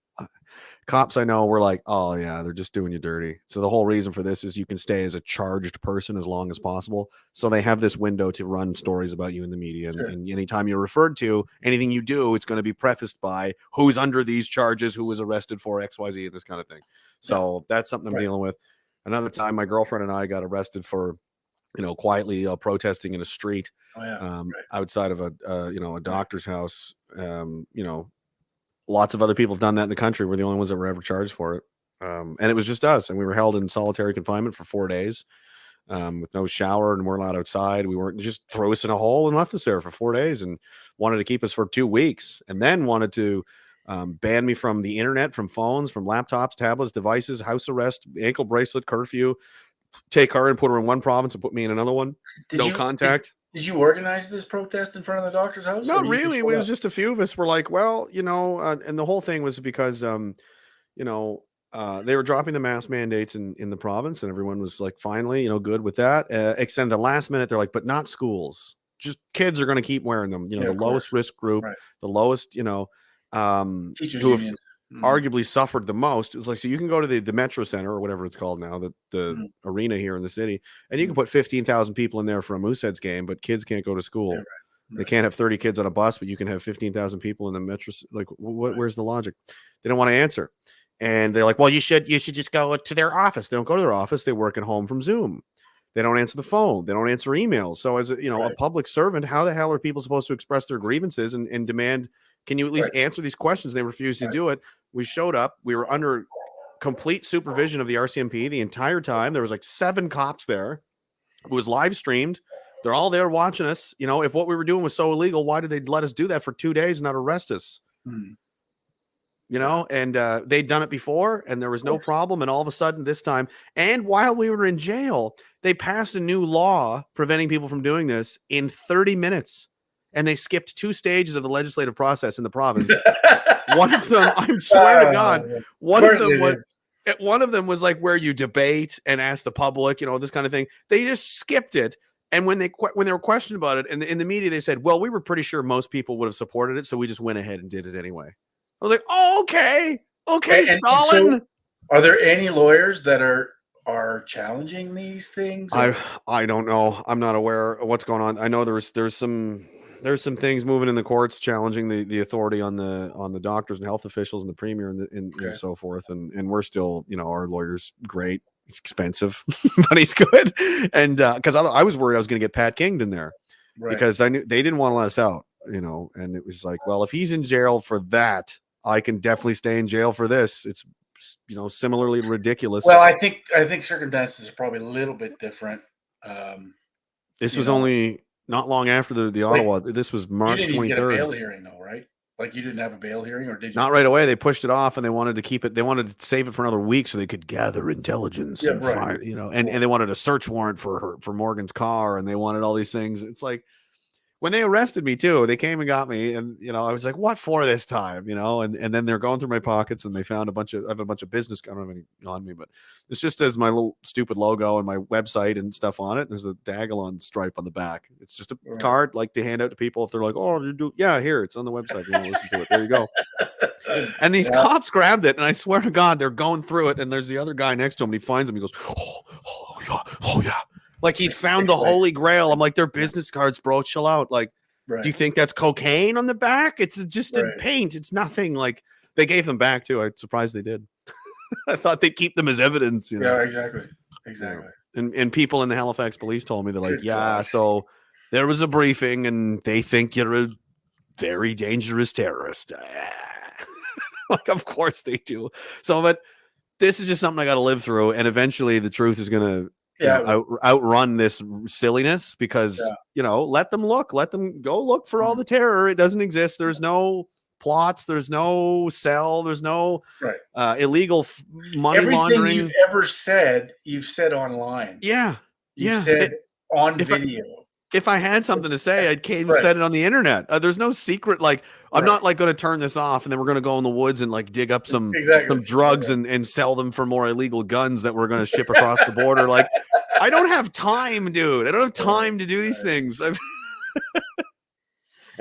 cops I know were like, oh yeah, they're just doing you dirty. So the whole reason for this is you can stay as a charged person as long as possible. So they have this window to run stories about you in the media. And anytime you're referred to, anything you do, it's going to be prefaced by who's under these charges, who was arrested for XYZ and this kind of thing. So that's something I'm dealing with. Another time, my girlfriend and I got arrested for quietly protesting in a street outside of a doctor's house. Lots of other people have done that in the country. We're the only ones that were ever charged for it. And it was just us. And we were held in solitary confinement for 4 days with no shower and we're not outside. We weren't just throw us in a hole and left us there for 4 days and wanted to keep us for 2 weeks and then wanted to ban me from the internet, from phones, from laptops, tablets, devices, house arrest, ankle bracelet, curfew, take her and put her in one province and put me in another one. Contact. Did you organize this protest in front of the doctor's house? Not really. It was just a few of us were like, well, and the whole thing was because, they were dropping the mask mandates in the province and everyone was like, finally, good with that. Except the last minute, they're like, but not schools. Just kids are going to keep wearing them. The lowest risk group, the lowest, teachers who union. Arguably suffered the most. It was like, so you can go to the Metro Center or whatever it's called now, the arena here in the city, and you can put 15,000 people in there for a Mooseheads game, but kids can't go to school. Yeah, right. They can't have 30 kids on a bus, but you can have 15,000 people in the Metro. Like, where's the logic? They don't want to answer. And they're like, well, you should just go to their office. They don't go to their office. They work at home from Zoom. They don't answer the phone. They don't answer emails. So as a public servant, how the hell are people supposed to express their grievances and demand, can you at least answer these questions? They refused to do it. We showed up. We were under complete supervision of the RCMP the entire time. There was like 7 cops there. It was live streamed. They're all there watching us. If what we were doing was so illegal, why did they let us do that for 2 days and not arrest us? And they'd done it before and there was no problem. And all of a sudden this time, and while we were in jail, they passed a new law preventing people from doing this in 30 minutes. and they skipped 2 stages of the legislative process in the province. One of them, I swear to God, one of them was like where you debate and ask the public, this kind of thing. They just skipped it. And when they were questioned about it in the media, they said, well, we were pretty sure most people would have supported it, so we just went ahead and did it anyway. I was like, oh, okay, Stalin. So are there any lawyers that are challenging these things? I don't know. I'm not aware of what's going on. I know there's some things moving in the courts challenging the authority on the doctors and health officials and the premier and so forth. And we're still, our lawyer's great. He's expensive, but he's good. And because I was worried I was going to get Pat Kinged in there because I knew they didn't want to let us out, and it was like, well, if he's in jail for that, I can definitely stay in jail for this. It's, similarly ridiculous. Well, I think circumstances are probably a little bit different. This was only not long after the Ottawa. This was March 23rd. You didn't even get a bail hearing though, right? Like you didn't have a bail hearing, or did you? Not right away. They pushed it off, and they wanted to keep it. They wanted to save it for another week so they could gather intelligence and find, and they wanted a search warrant for Morgan's car, and they wanted all these things. It's like when they arrested me too, they came and got me, and I was like, "What for this time?" And then they're going through my pockets, and they found I have a bunch of business. I don't have any on me, but it's just as my little stupid logo and my website and stuff on it. There's a Diagolon stripe on the back. It's just a card like to hand out to people if they're like, "Oh, here it's on the website. You want to listen to it? There you go." And these cops grabbed it, and I swear to God, they're going through it, and there's the other guy next to him, and he finds him. He goes, "Oh yeah." Like he found the Holy Grail. I'm like, they're business cards, bro. Chill out. Like, do you think that's cocaine on the back? It's just in paint. It's nothing. Like they gave them back too. I'm surprised they did. I thought they'd keep them as evidence. Yeah, exactly. And people in the Halifax police told me, they're like, so there was a briefing, and they think you're a very dangerous terrorist. Like, of course they do. So, but this is just something I got to live through, and eventually the truth is going to outrun this silliness because let them go look for all the terror. It doesn't exist. There's no plots, there's no cell, there's no illegal money laundering. Everything you've ever said, you've said online. You said on video. If I had something to say, I'd came and said it on the internet. There's no secret. Like I'm not like going to turn this off and then we're going to go in the woods and like dig up some drugs and sell them for more illegal guns that we're going to ship across the border. Like I don't have time, dude. I don't have time to do these things. And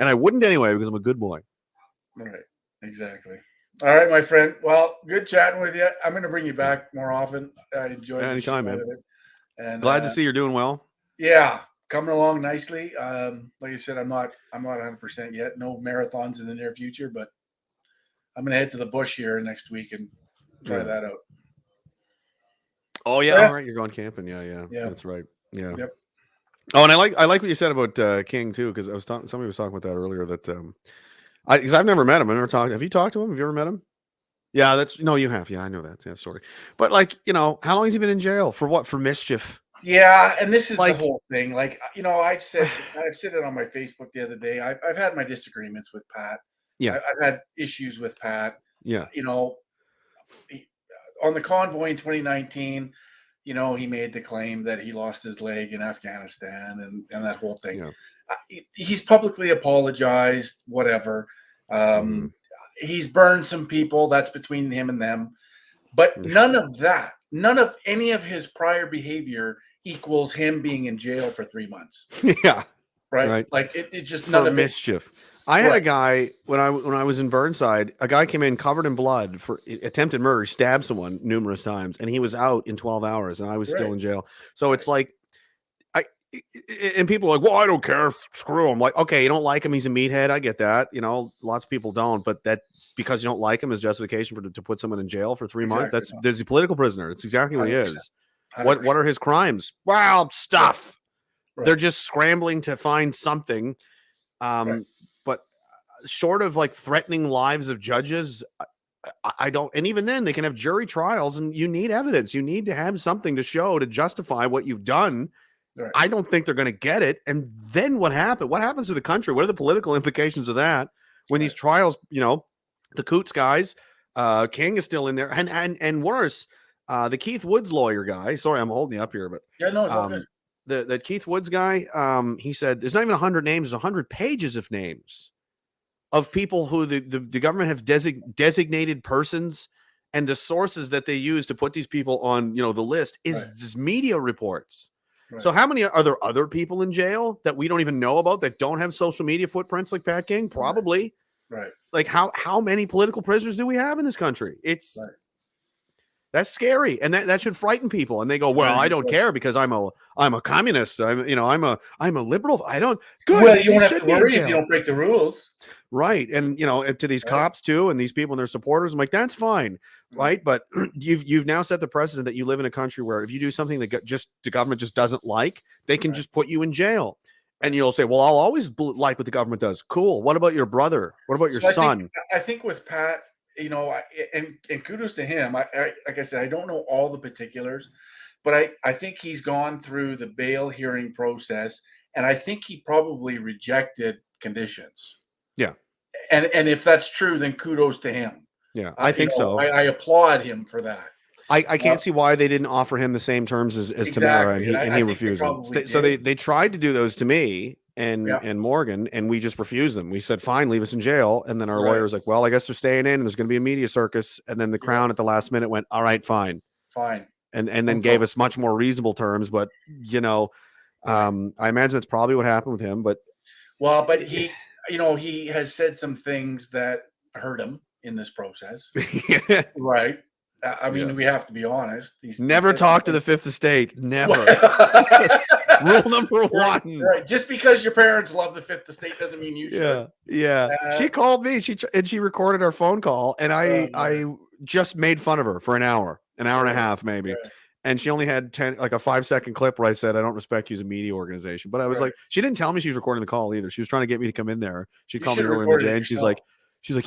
I wouldn't anyway because I'm a good boy. Right. Exactly. All right, my friend. Well, good chatting with you. I'm going to bring you back more often. I enjoyed it. Anytime, man. And glad to see you're doing well. Yeah. Coming along nicely. Like I said, I'm not 100% yet. No marathons in the near future, but I'm going to head to the bush here next week and try that out. Oh yeah. All right. You're going camping. Yeah. That's right. Yeah. Yep. Oh, and I like what you said about King too, because somebody was talking about that earlier. That because I've never met him. I've never talked. Have you talked to him? Have you ever met him? Yeah, you have. Yeah, I know that. Yeah, sorry. But like, how long has he been in jail for? What? For mischief? Yeah, and this is the whole thing. Like, I've said it on my Facebook the other day. I've had my disagreements with Pat. Yeah, I've had issues with Pat. Yeah, on the convoy in 2019, he made the claim that he lost his leg in Afghanistan and that whole thing. Yeah. He's publicly apologized, whatever. He's burned some people. That's between him and them. But none of any of his prior behavior equals him being in jail for 3 months. Yeah. Right. Like it just for none of mischief. I had a guy when I was in Burnside, a guy came in covered in blood for attempted murder. He stabbed someone numerous times, and he was out in 12 hours, and I was still in jail. So it's like, and people are like, well, I don't care. Screw him. Like, okay, you don't like him. He's a meathead. I get that. Lots of people don't, but that because you don't like him is justification to put someone in jail for 3 months. There's a political prisoner. It's exactly what he is. 100%. What are his crimes? Well, stuff. Right. They're just scrambling to find something. But short of like threatening lives of judges, I don't. And even then, they can have jury trials, and you need evidence. You need to have something to show to justify what you've done. Right. I don't think they're going to get it. And then what happened? What happens to the country? What are the political implications of that when these trials? The Coots guys, King is still in there, and worse, the Keith Woods lawyer guy. Sorry, I'm holding you up here, but yeah, no, it's all good. the Keith Woods guy, he said there's not even 100 names, there's 100 pages of names of people who the government have designated persons, and the sources that they use to put these people on, the list is just media reports. Right. So how many are there other people in jail that we don't even know about that don't have social media footprints like Pat King? Probably. Right. Like how many political prisoners do we have in this country? It's that's scary, and that should frighten people. And they go, "Well, I don't care because I'm a communist. I'm a liberal. I don't." Good. Well, you don't have to worry if you don't break the rules, right? And to these cops too, and these people and their supporters, I'm like, that's fine, right? But you've now set the precedent that you live in a country where if you do something that the government just doesn't like, they can just put you in jail. And you'll say, "Well, I'll always like what the government does." Cool. What about your brother? What about your son? I think with Pat, and kudos to him. Like I said, I don't know all the particulars, but I think he's gone through the bail hearing process, and I think he probably rejected conditions. Yeah. And if that's true, then kudos to him. Yeah, I think so. I applaud him for that. I can't see why they didn't offer him the same terms as Tamara, and he refused them. So they tried to do those to me and Morgan, and we just refused them. We said, "Fine, leave us in jail." And then our lawyer was like, "Well, I guess they're staying in, and there's going to be a media circus." And then the Crown at the last minute went, "All right, fine." And then gave us much more reasonable terms. But I imagine that's probably what happened with him. But he he has said some things that hurt him in this process, right? I mean, we have to be honest. Never talk to the Fifth Estate. Never. Rule number one. Right. Just because your parents love the Fifth Estate doesn't mean you should. Yeah. She called me. She recorded our phone call, and I just made fun of her for an hour and a half, maybe. Yeah. And she only had a 5-second clip where I said, "I don't respect you as a media organization." But I was like, she didn't tell me she was recording the call either. She was trying to get me to come in there. She called me earlier in the day, and she's like,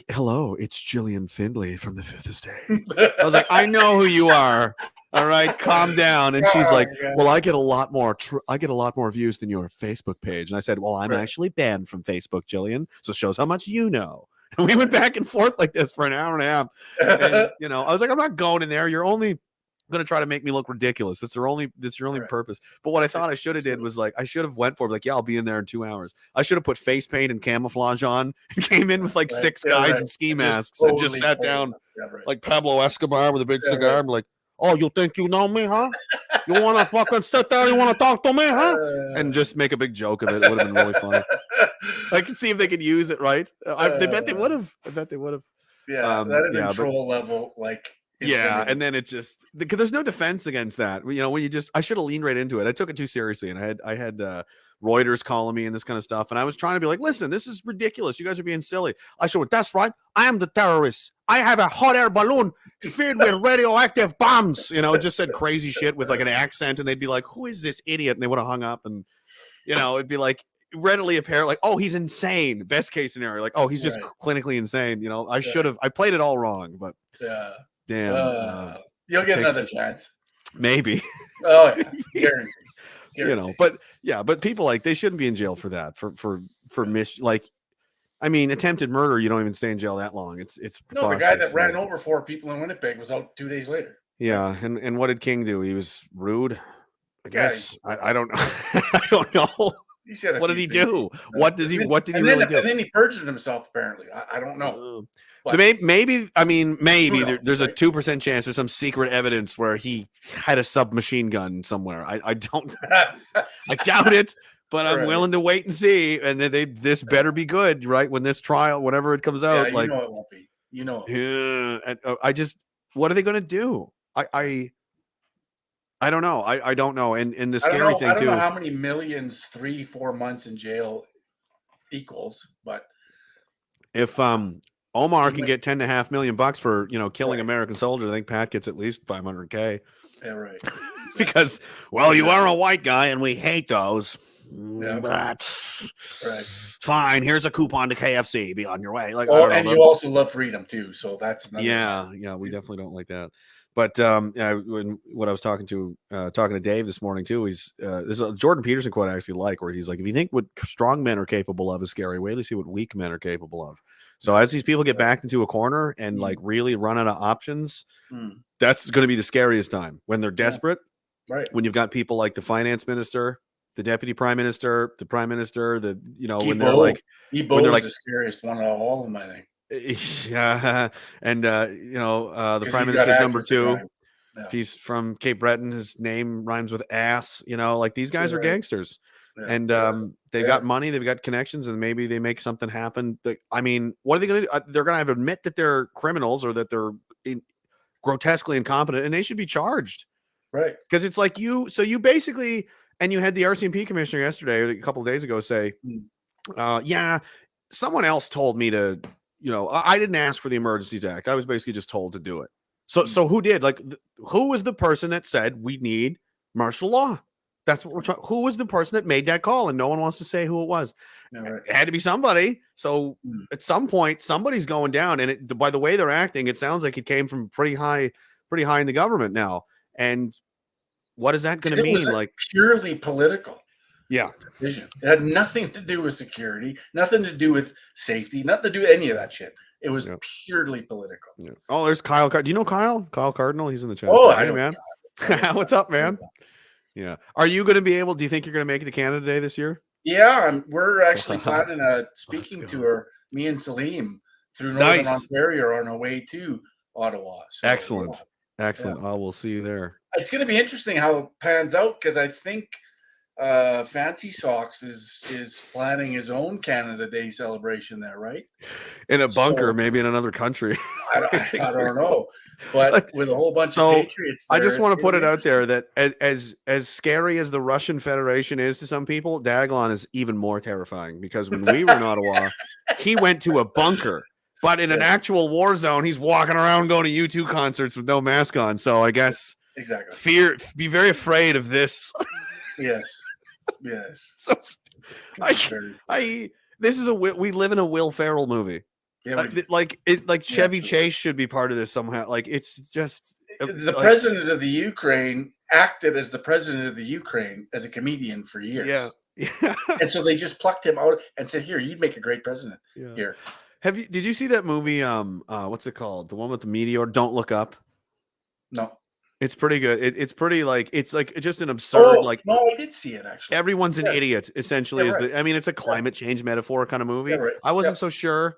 "Hello, it's Jillian Findlay from the Fifth Estate." I was like, "I know who you are. All right, calm down." And she's like, "Well, I get a lot more views than your Facebook page." And I said, "Well, I'm actually banned from Facebook, Jillian. So it shows how much you know." And we went back and forth like this for an hour and a half. And, I was like, "I'm not going in there. You're only going to try to make me look ridiculous. That's your only purpose." But what I thought I should have did was I should have went for it. Like, "Yeah, I'll be in there in 2 hours." I should have put face paint and camouflage on and came in with 6 guys in ski masks and just sat down like Pablo Escobar with a big cigar. I'm like, "Oh, you think you know me, huh? You want to fucking sit there? You want to talk to me, huh?" And just make a big joke of it. It would have been really funny. I could see if they could use it, right? I bet they would have. Yeah, that control level, and then it just, because there's no defense against that. When I should have leaned right into it. I took it too seriously, and I had Reuters calling me and this kind of stuff, and I was trying to be like, "Listen, this is ridiculous. You guys are being silly." I said, "That's right. I am the terrorist. I have a hot air balloon filled with radioactive bombs." Just said crazy shit with an accent, and they'd be like, "Who is this idiot?" And they would have hung up, and it'd be readily apparent, "Oh, he's insane." Best case scenario, "Oh, he's just clinically insane." I should have. I played it all wrong, but damn. You'll get another chance. Maybe. Oh yeah. Guaranteed. But people they shouldn't be in jail for that. For attempted murder, you don't even stay in jail that long. It's no, the guy that ran over 4 people in Winnipeg was out 2 days later. Yeah, and what did King do? He was rude, I guess. I don't know. I don't know. He said, "What did he do? What did he really do?" And then he perjured himself. Apparently, I don't know. Maybe there's a 2% chance there's some secret evidence where he had a submachine gun somewhere. I don't. I doubt it, but I'm willing to wait and see. And then this better be good, right? When this trial, whenever it comes out, it won't be. What are they going to do? I don't know. I don't know. And the scary thing too. I don't know how many millions 3-4 months in jail equals, but if Omar can get $10.5 million for killing American soldiers, I think Pat gets at least $500K. Yeah, right. Because you are a white guy and we hate those. Yeah. But fine. Here's a coupon to KFC. Be on your way. You also love freedom too, so that's another thing. We definitely don't like that. But what I was talking to Dave this morning too, this is a Jordan Peterson quote I actually like, where he's like, "If you think what strong men are capable of is scary, wait to see what weak men are capable of." So as these people get backed into a corner and really run out of options, that's going to be the scariest time when they're desperate. Right. When you've got people like the finance minister the deputy prime minister, the prime minister, when they're Guilbeault. like, Guilbeault is the scariest one of all of them, I think. yeah, and the 'Cause prime he's got minister's number access to 2. crime. Yeah. If he's from Cape Breton, his name rhymes with ass. Like these guys are Right. gangsters, Yeah. and they've got money, they've got connections, and maybe they make something happen. I mean, what are they going to do? They're going to have to admit that they're criminals or that they're grotesquely incompetent, and they should be charged. Right. Because it's like you basically, and you had the RCMP commissioner yesterday or a couple of days ago say, yeah, someone else told me to, I didn't ask for the Emergencies Act. I was basically just told to do it. So who did? Like, who was the person that said we need martial law? That's what we're trying. Who was the person that made that call? And no one wants to say who it was. Yeah, right. It had to be somebody. So at some point, somebody's going down. And by the way they're acting, it sounds like it came from pretty high in the government now. And what is that going to mean? Like purely political. Yeah. Decision. It had nothing to do with security, nothing to do with safety, nothing to do with any of that shit. It was purely political. Yeah. Oh, there's Kyle. Do you know Kyle? Kyle Cardinal? He's in the chat. Oh, hey, man. What's up, man? Yeah. Are you going to be able? Do you think you're going to make it to Canada Day this year? Yeah, we're actually planning speaking to her. Me and Salim through Northern Ontario are on our way to Ottawa. So, excellent. I will see you there. It's going to be interesting how it pans out because I think Fancy Socks is planning his own Canada Day celebration there, right? In a bunker, maybe in another country. I don't know, but with a whole bunch of patriots. I just want to put it out there that as scary as the Russian Federation is to some people, Diagolon is even more terrifying because when we were in Ottawa, he went to a bunker. But in an actual war zone, he's walking around going to U2 concerts with no mask on. So I guess be very afraid of this. Yes. So we live in a Will Ferrell movie. Yeah, like Chevy Chase should be part of this somehow. Like it's just the president of the Ukraine acted as the president of the Ukraine as a comedian for years. Yeah. And so they just plucked him out and said, "Here, you'd make a great president." Yeah. Here. Did you see that movie? What's it called? The one with the meteor? Don't Look Up. No. It's pretty good. It's pretty it's just an absurd no, I did see it actually. Everyone's an idiot, essentially. It's a climate change metaphor kind of movie. Right. I wasn't so sure.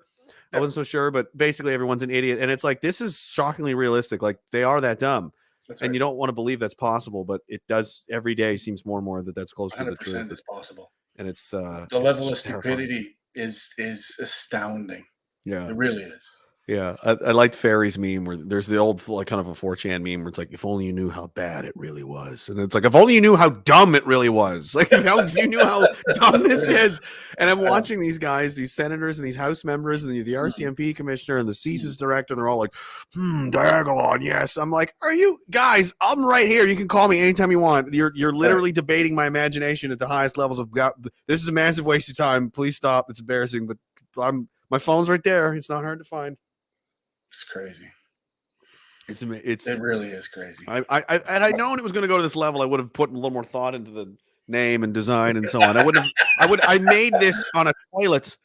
I wasn't so sure, but basically everyone's an idiot. And it's like this is shockingly realistic. Like they are that dumb. And you don't want to believe that's possible, but it does every day seems more and more that's closer to the truth. It's possible. And it's the level of stupidity is astounding. Yeah. It really is. Yeah, I liked Ferry's meme where there's the old kind of a 4chan meme where it's like, if only you knew how bad it really was. And it's like, if only you knew how dumb it really was. Like, if you knew how dumb this is. And I'm watching these guys, these senators and these House members and the RCMP commissioner and the CSIS director. They're all like, Diagolon, yes. I'm like, are you guys? I'm right here. You can call me anytime you want. You're literally debating my imagination at the highest levels of God. This is a massive waste of time. Please stop. It's embarrassing, but my phone's right there. It's not hard to find. It's crazy. It really is crazy. I'd known it was going to go to this level. I would have put a little more thought into the name and design and so on. I made this on a toilet.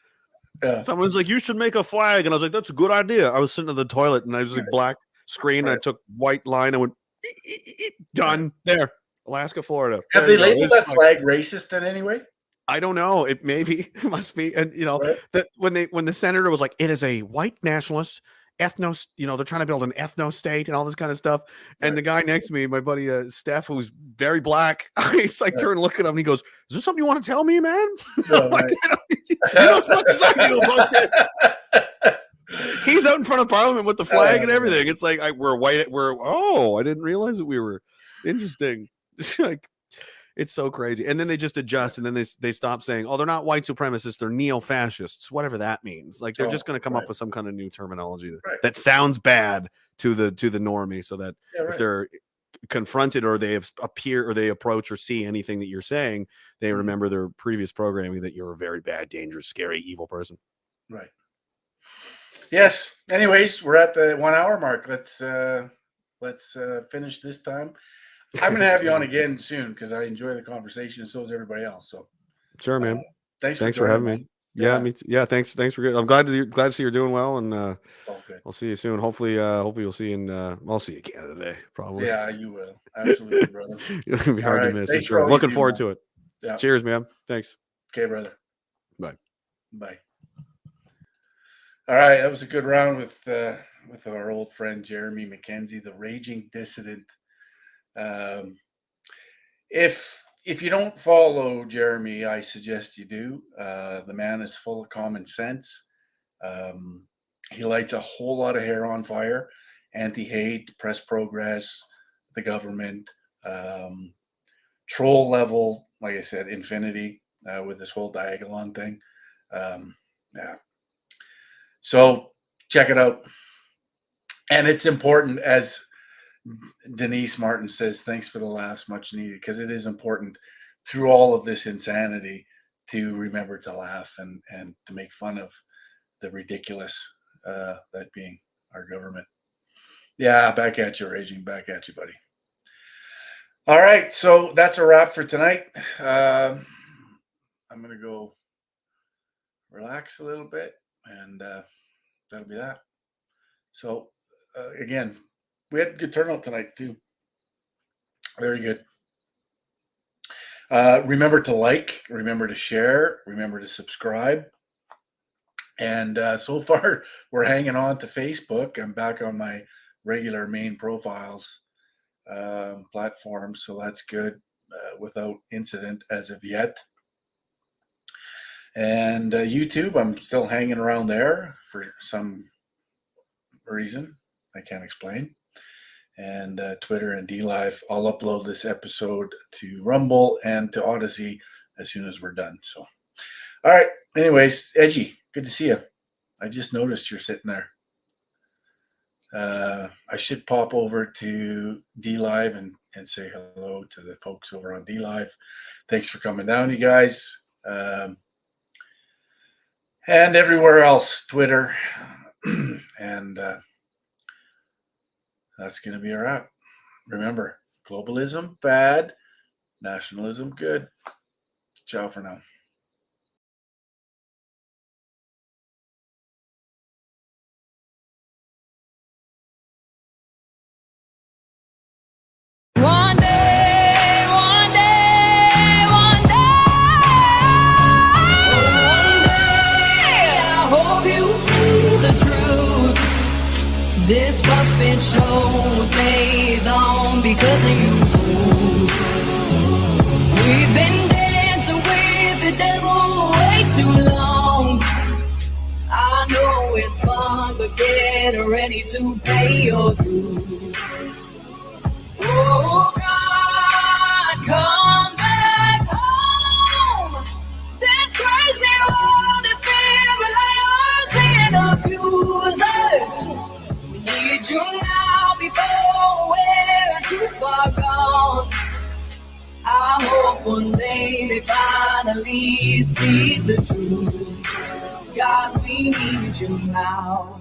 Yeah. Someone's like, you should make a flag. And I was like, that's a good idea. I was sitting in the toilet and I was like black screen. And I took white line. I went, done there. Alaska, Florida. Have they labeled that flag racist then anyway? I don't know. It must be. And that when the senator was like, it is a white nationalist ethno, they're trying to build an ethno state and all this kind of stuff. And the guy next to me, my buddy Steph, who's very black, he's like turn looking at him and he goes, is there something you want to tell me, man? Like, you know what I do about this? He's out in front of Parliament with the flag and everything. It's like we're white. I didn't realize that we were interesting. Like it's so crazy. And then they just adjust and then they stop saying, oh, they're not white supremacists, they're neo-fascists, whatever that means. Like they're just going to come up with some kind of new terminology that sounds bad to the normie, so that if they're confronted or they appear or they approach or see anything that you're saying, they remember their previous programming that you're a very bad, dangerous, scary, evil person. Right. Yes. Anyways, we're at the 1 hour mark. Let's finish this time. I'm going to have you on again soon because I enjoy the conversation and so does everybody else. So sure, man. Thanks for having me. Yeah, me too. Yeah, thanks for good. I'm glad to see you're doing well, and I'll see you soon. Hopefully you'll see you I'll see you Canada Day, probably. Yeah, you will. Absolutely, brother. It'll be hard to miss. Looking forward to it. Yeah. Cheers, man. Thanks. Okay, brother. Bye. Bye. All right, that was a good round with our old friend Jeremy MacKenzie, the raging dissident. If you don't follow Jeremy, I suggest you do. The man is full of common sense. He lights a whole lot of hair on fire. Anti-hate, press progress, the government, troll level, like I said, infinity with this whole Diagolon thing. Yeah. So check it out. And it's important, as Denise Martin says, thanks for the laughs, much needed, because it is important through all of this insanity to remember to laugh and to make fun of the ridiculous, that being our government. Yeah, back at you, raging, back at you, buddy. All right, so that's a wrap for tonight. I'm going to go relax a little bit, and that'll be that. So, again, we had good turnout tonight, too. Very good. Remember to like, remember to share, remember to subscribe. And so far, we're hanging on to Facebook. I'm back on my regular main profiles platform, so that's good, without incident as of yet. And YouTube, I'm still hanging around there for some reason I can't explain. And Twitter and DLive. I'll upload this episode to Rumble and to Odyssey as soon as we're done. So, all right. Anyways, Edgy, good to see you. I just noticed you're sitting there. I should pop over to DLive and say hello to the folks over on DLive. Thanks for coming down, you guys. And everywhere else, Twitter. And that's going to be our wrap. Remember, globalism, bad. Nationalism, good. Ciao for now. One day, one day, one day, I hope you see the truth. This puppet show stays on because of you fools. We've been dancing with the devil way too long. I know it's fun, but get ready to pay your dues. Oh God, come back home. This crazy world is filled with liars and abusers. We need you now before we're too far gone. I hope one day they finally see the truth. God, we need you now.